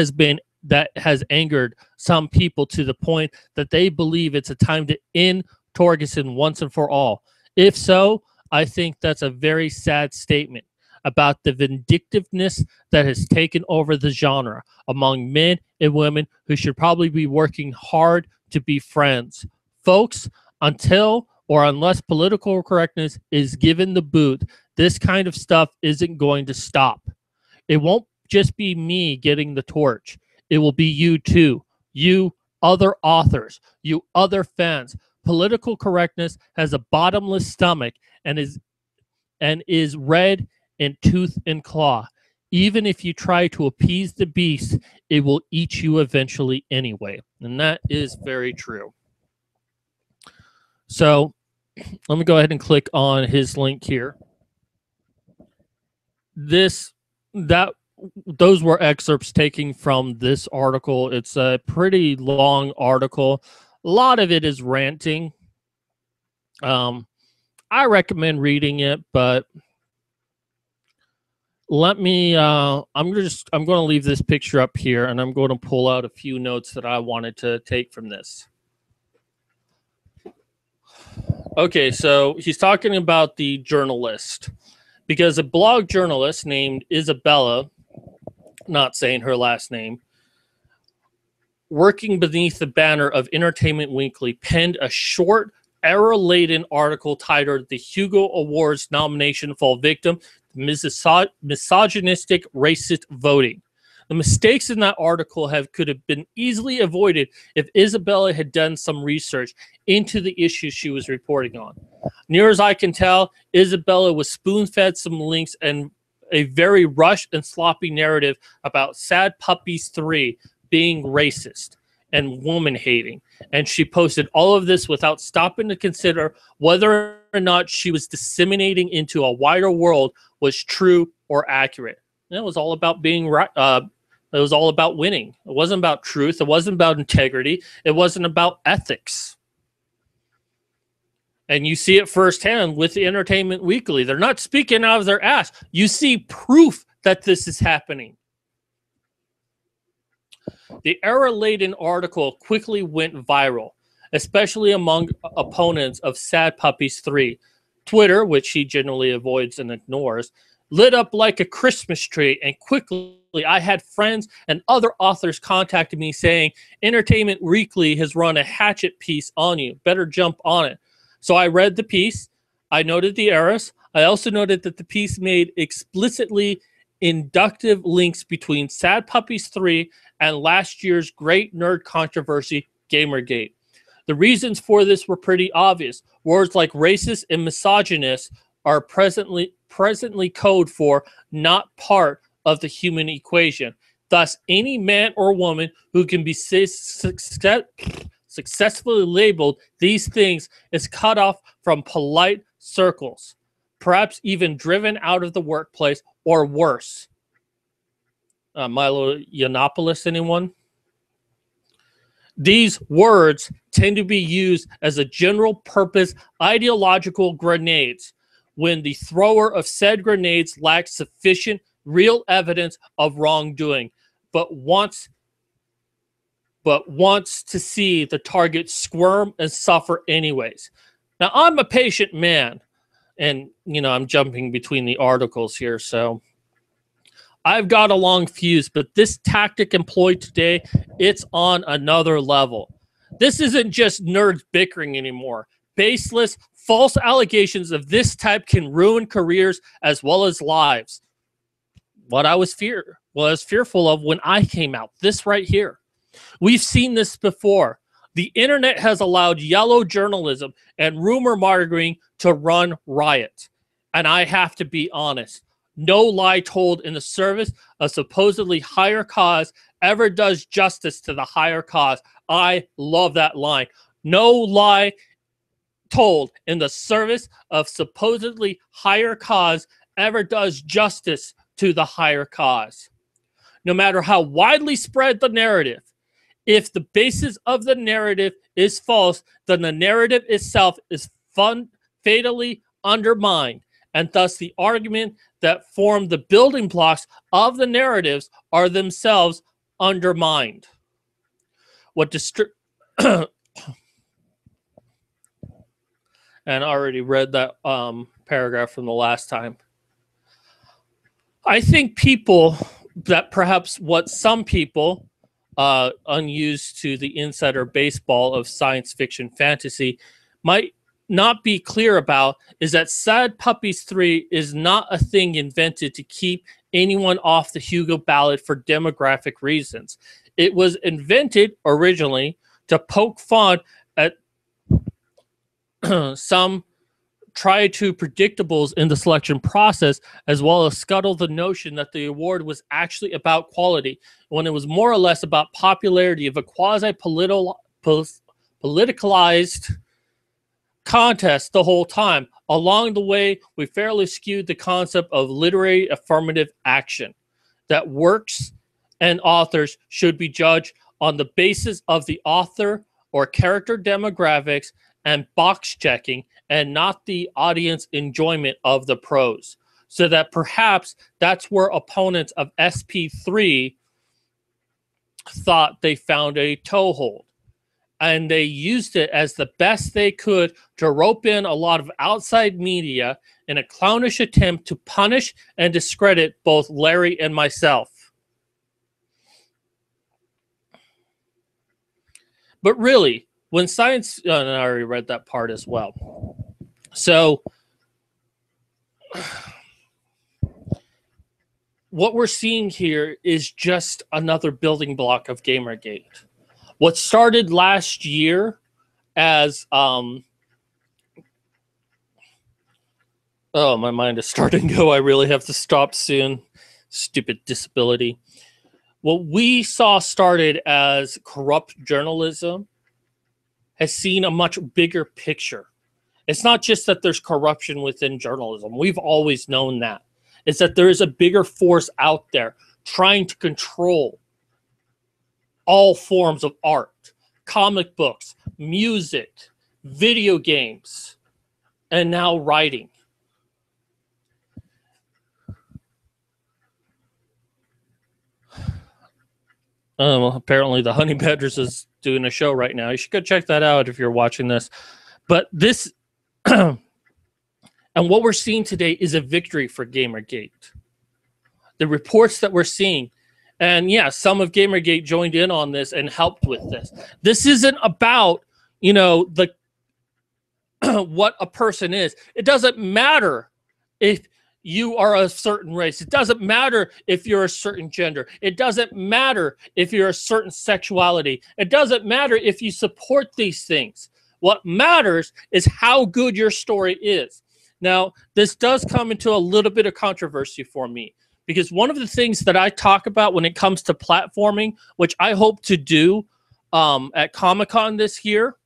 has angered some people to the point that they believe it's a time to end Torgerson once and for all. If so, I think that's a very sad statement about the vindictiveness that has taken over the genre among men and women who should probably be working hard to be friends. Folks, until or unless political correctness is given the boot, this kind of stuff isn't going to stop. It won't just be me getting the torch. It will be you too. You other authors, you other fans. Political correctness has a bottomless stomach and is red in tooth and claw. Even if you try to appease the beast, it will eat you eventually anyway. And that is very true. So let me go ahead and click on his link here. Those were excerpts taken from this article. It's a pretty long article. A lot of it is ranting. I recommend reading it, but let me, I'm going to leave this picture up here, and I'm going to pull out a few notes that I wanted to take from this. Okay, so he's talking about the journalist, because a blog journalist named Isabella, not saying her last name, working beneath the banner of Entertainment Weekly, penned a short, error-laden article titled "The Hugo Awards Nomination Fall Victim Misogynistic Racist Voting." The mistakes in that article could have been easily avoided if Isabella had done some research into the issues she was reporting on. Near as I can tell, Isabella was spoon-fed some links and a very rushed and sloppy narrative about Sad Puppies 3 being racist and woman-hating. And she posted all of this without stopping to consider whether or not she was disseminating into a wider world was true or accurate. And it was all about being right. It was all about winning. It wasn't about truth. It wasn't about integrity. It wasn't about ethics. And you see it firsthand with the Entertainment Weekly. They're not speaking out of their ass. You see proof that this is happening. The error-laden article quickly went viral, especially among opponents of Sad Puppies 3. Twitter, which he generally avoids and ignores, lit up like a Christmas tree, and quickly I had friends and other authors contacting me saying, Entertainment Weekly has run a hatchet piece on you. Better jump on it. So I read the piece. I noted the errors. I also noted that the piece made explicitly inductive links between Sad Puppies 3 and last year's great nerd controversy, Gamergate. The reasons for this were pretty obvious. Words like racist and misogynist are presently code for not part of the human equation. Thus, any man or woman who can be successfully labeled these things is cut off from polite circles, perhaps even driven out of the workplace or worse. Milo Yiannopoulos, anyone? These words tend to be used as a general purpose ideological grenades when the thrower of said grenades lacks sufficient real evidence of wrongdoing, but wants to see the target squirm and suffer anyways. Now, I'm a patient man, and, I'm jumping between the articles here, so I've got a long fuse, but this tactic employed today, it's on another level. This isn't just nerds bickering anymore. Baseless, false allegations of this type can ruin careers as well as lives. What I was fearful of when I came out, this right here. We've seen this before. The internet has allowed yellow journalism and rumor mongering to run riot. And I have to be honest. No lie told in the service of supposedly higher cause ever does justice to the higher cause. I love that line. No lie told in the service of supposedly higher cause ever does justice to the higher cause. No matter how widely spread the narrative, if the basis of the narrative is false, then the narrative itself is fatally undermined, and thus the argument that form the building blocks of the narratives are themselves undermined. And I already read that paragraph from the last time. I think people that perhaps what some people unused to the insider baseball of science fiction fantasy might not be clear about is that Sad Puppies 3 is not a thing invented to keep anyone off the Hugo ballot for demographic reasons. It was invented originally to poke fun at some try to predictables in the selection process, as well as scuttle the notion that the award was actually about quality, when it was more or less about popularity of a quasi-politicalized contest the whole time. Along the way, we fairly skewed the concept of literary affirmative action, that works and authors should be judged on the basis of the author or character demographics and box checking, and not the audience enjoyment of the prose. So that perhaps that's where opponents of SP3 thought they found a toehold. And they used it as the best they could to rope in a lot of outside media in a clownish attempt to punish and discredit both Larry and myself. But really, when science... and I already read that part as well. So, what we're seeing here is just another building block of Gamergate. What started last year as... oh, my mind is starting to go. I really have to stop soon. Stupid disability. What we saw started as corrupt journalism has seen a much bigger picture. It's not just that there's corruption within journalism. We've always known that. It's that there is a bigger force out there trying to control all forms of art, comic books, music, video games, and now writing. Well, apparently the Honey Badgers is doing a show right now. You should go check that out if you're watching this. But this, and what we're seeing today is a victory for Gamergate. The reports that we're seeing, and yeah, some of Gamergate joined in on this and helped with this. This isn't about, you know, the what a person is. It doesn't matter if you are a certain race. It doesn't matter if you're a certain gender. It doesn't matter if you're a certain sexuality. It doesn't matter if you support these things. What matters is how good your story is. Now, this does come into a little bit of controversy for me, because one of the things that I talk about when it comes to platforming, which I hope to do at Comic-Con this year,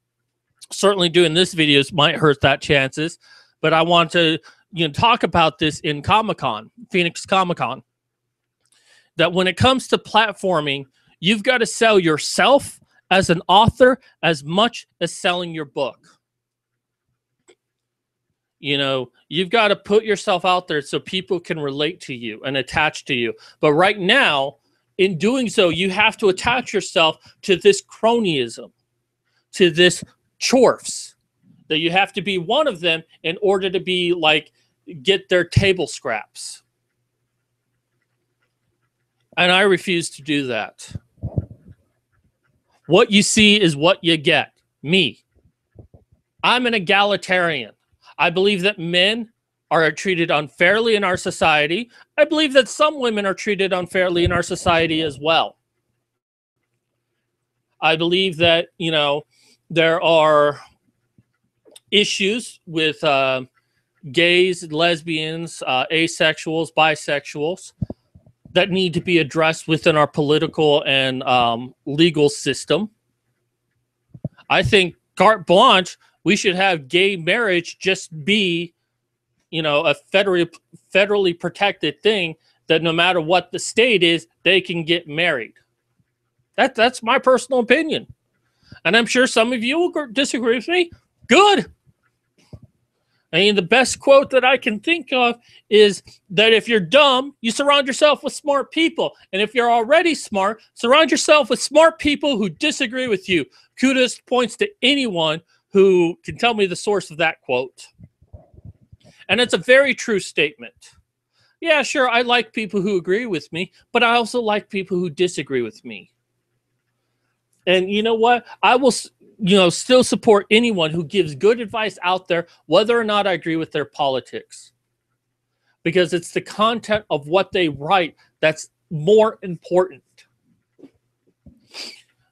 certainly doing this videos might hurt that chances, but I want to talk about this in Comic-Con, Phoenix Comic-Con, that when it comes to platforming, you've got to sell yourself as an author as much as selling your book. You know, you've got to put yourself out there so people can relate to you and attach to you. But right now, in doing so, you have to attach yourself to this cronyism, to this chorfs, that you have to be one of them in order to be like, get their table scraps. And I refuse to do that. What you see is what you get. Me. I'm an egalitarian. I believe that men are treated unfairly in our society. I believe that some women are treated unfairly in our society as well. I believe that, you know, there are issues with gays, lesbians, asexuals, bisexuals that need to be addressed within our political and legal system. I think carte blanche, we should have gay marriage just be, you know, a federally protected thing, that no matter what the state is, they can get married. That's my personal opinion. And I'm sure some of you will disagree with me. Good. I mean, the best quote that I can think of is that if you're dumb, you surround yourself with smart people. And if you're already smart, surround yourself with smart people who disagree with you. Kudos points to anyone who can tell me the source of that quote. And it's a very true statement. Yeah, sure, I like people who agree with me, but I also like people who disagree with me. And you know what? I will, you know, still support anyone who gives good advice out there, whether or not I agree with their politics. Because it's the content of what they write that's more important.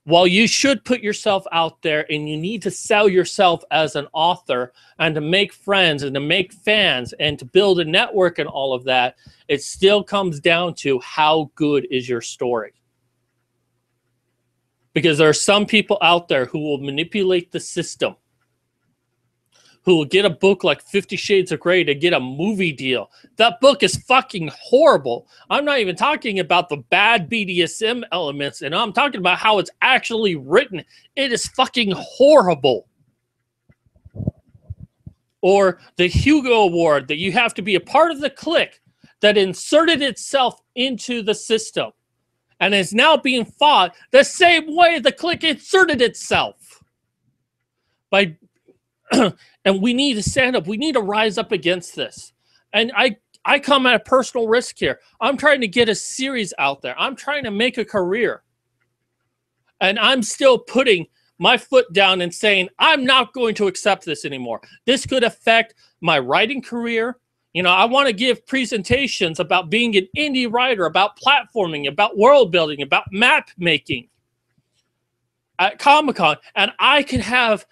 While you should put yourself out there and you need to sell yourself as an author and to make friends and to make fans and to build a network and all of that, it still comes down to how good is your story. Because there are some people out there who will manipulate the system, who will get a book like 50 Shades of Grey to get a movie deal. That book is fucking horrible. I'm not even talking about the bad BDSM elements, and I'm talking about how it's actually written. It is fucking horrible. Or the Hugo Award, that you have to be a part of the clique that inserted itself into the system and is now being fought the same way the clique inserted itself. By and we need to stand up. We need to rise up against this. And I come at a personal risk here. I'm trying to get a series out there. I'm trying to make a career. And I'm still putting my foot down and saying, I'm not going to accept this anymore. This could affect my writing career. You know, I want to give presentations about being an indie writer, about platforming, about world building, about map making at Comic-Con. And I can have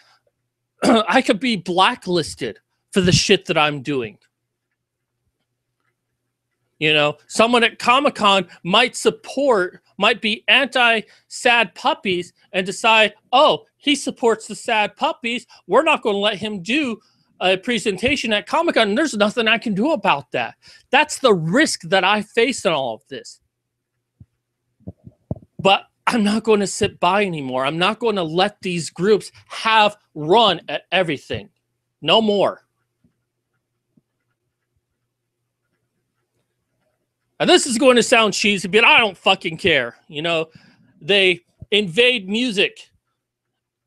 I could be blacklisted for the shit that I'm doing. You know, someone at Comic-Con might be anti-Sad Puppies and decide, oh, he supports the Sad Puppies. We're not going to let him do a presentation at Comic-Con, and there's nothing I can do about that. That's the risk that I face in all of this. But I'm not going to sit by anymore. I'm not going to let these groups have run at everything. No more. And this is going to sound cheesy, but I don't fucking care. You know, they invade music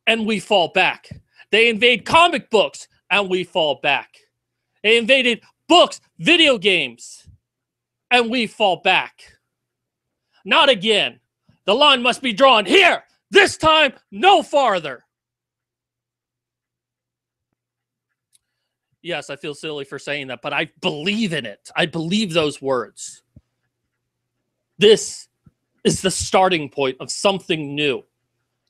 and we fall back. They invade comic books and we fall back. They invaded books, video games, and we fall back. Not again. The line must be drawn here. This time, no farther. Yes, I feel silly for saying that, but I believe in it. I believe those words. This is the starting point of something new.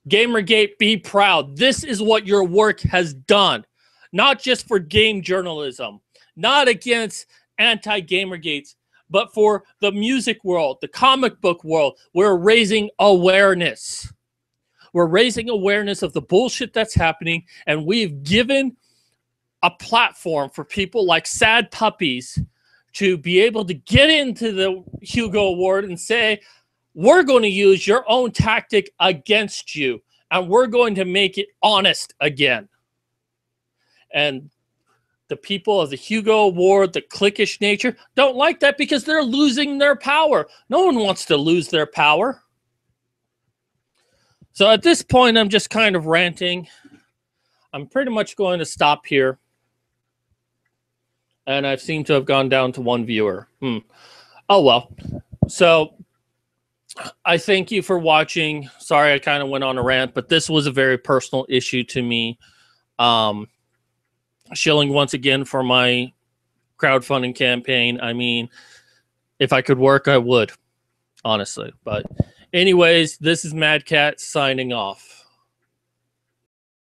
Gamergate, be proud. This is what your work has done. Not just for game journalism, not against anti-Gamergates, but for the music world, the comic book world. We're raising awareness. We're raising awareness of the bullshit that's happening, and we've given a platform for people like Sad Puppies to be able to get into the Hugo Award and say, we're going to use your own tactic against you, and we're going to make it honest again. And the people of the Hugo Award, the cliquish nature, don't like that because they're losing their power. No one wants to lose their power. So at this point, I'm just kind of ranting. I'm pretty much going to stop here. And I seem to have gone down to one viewer. Oh, well. So I thank you for watching. Sorry I kind of went on a rant, but this was a very personal issue to me. Shilling once again for my crowdfunding campaign. I mean, if I could work, I would, honestly. But anyways, this is Mad Cat signing off.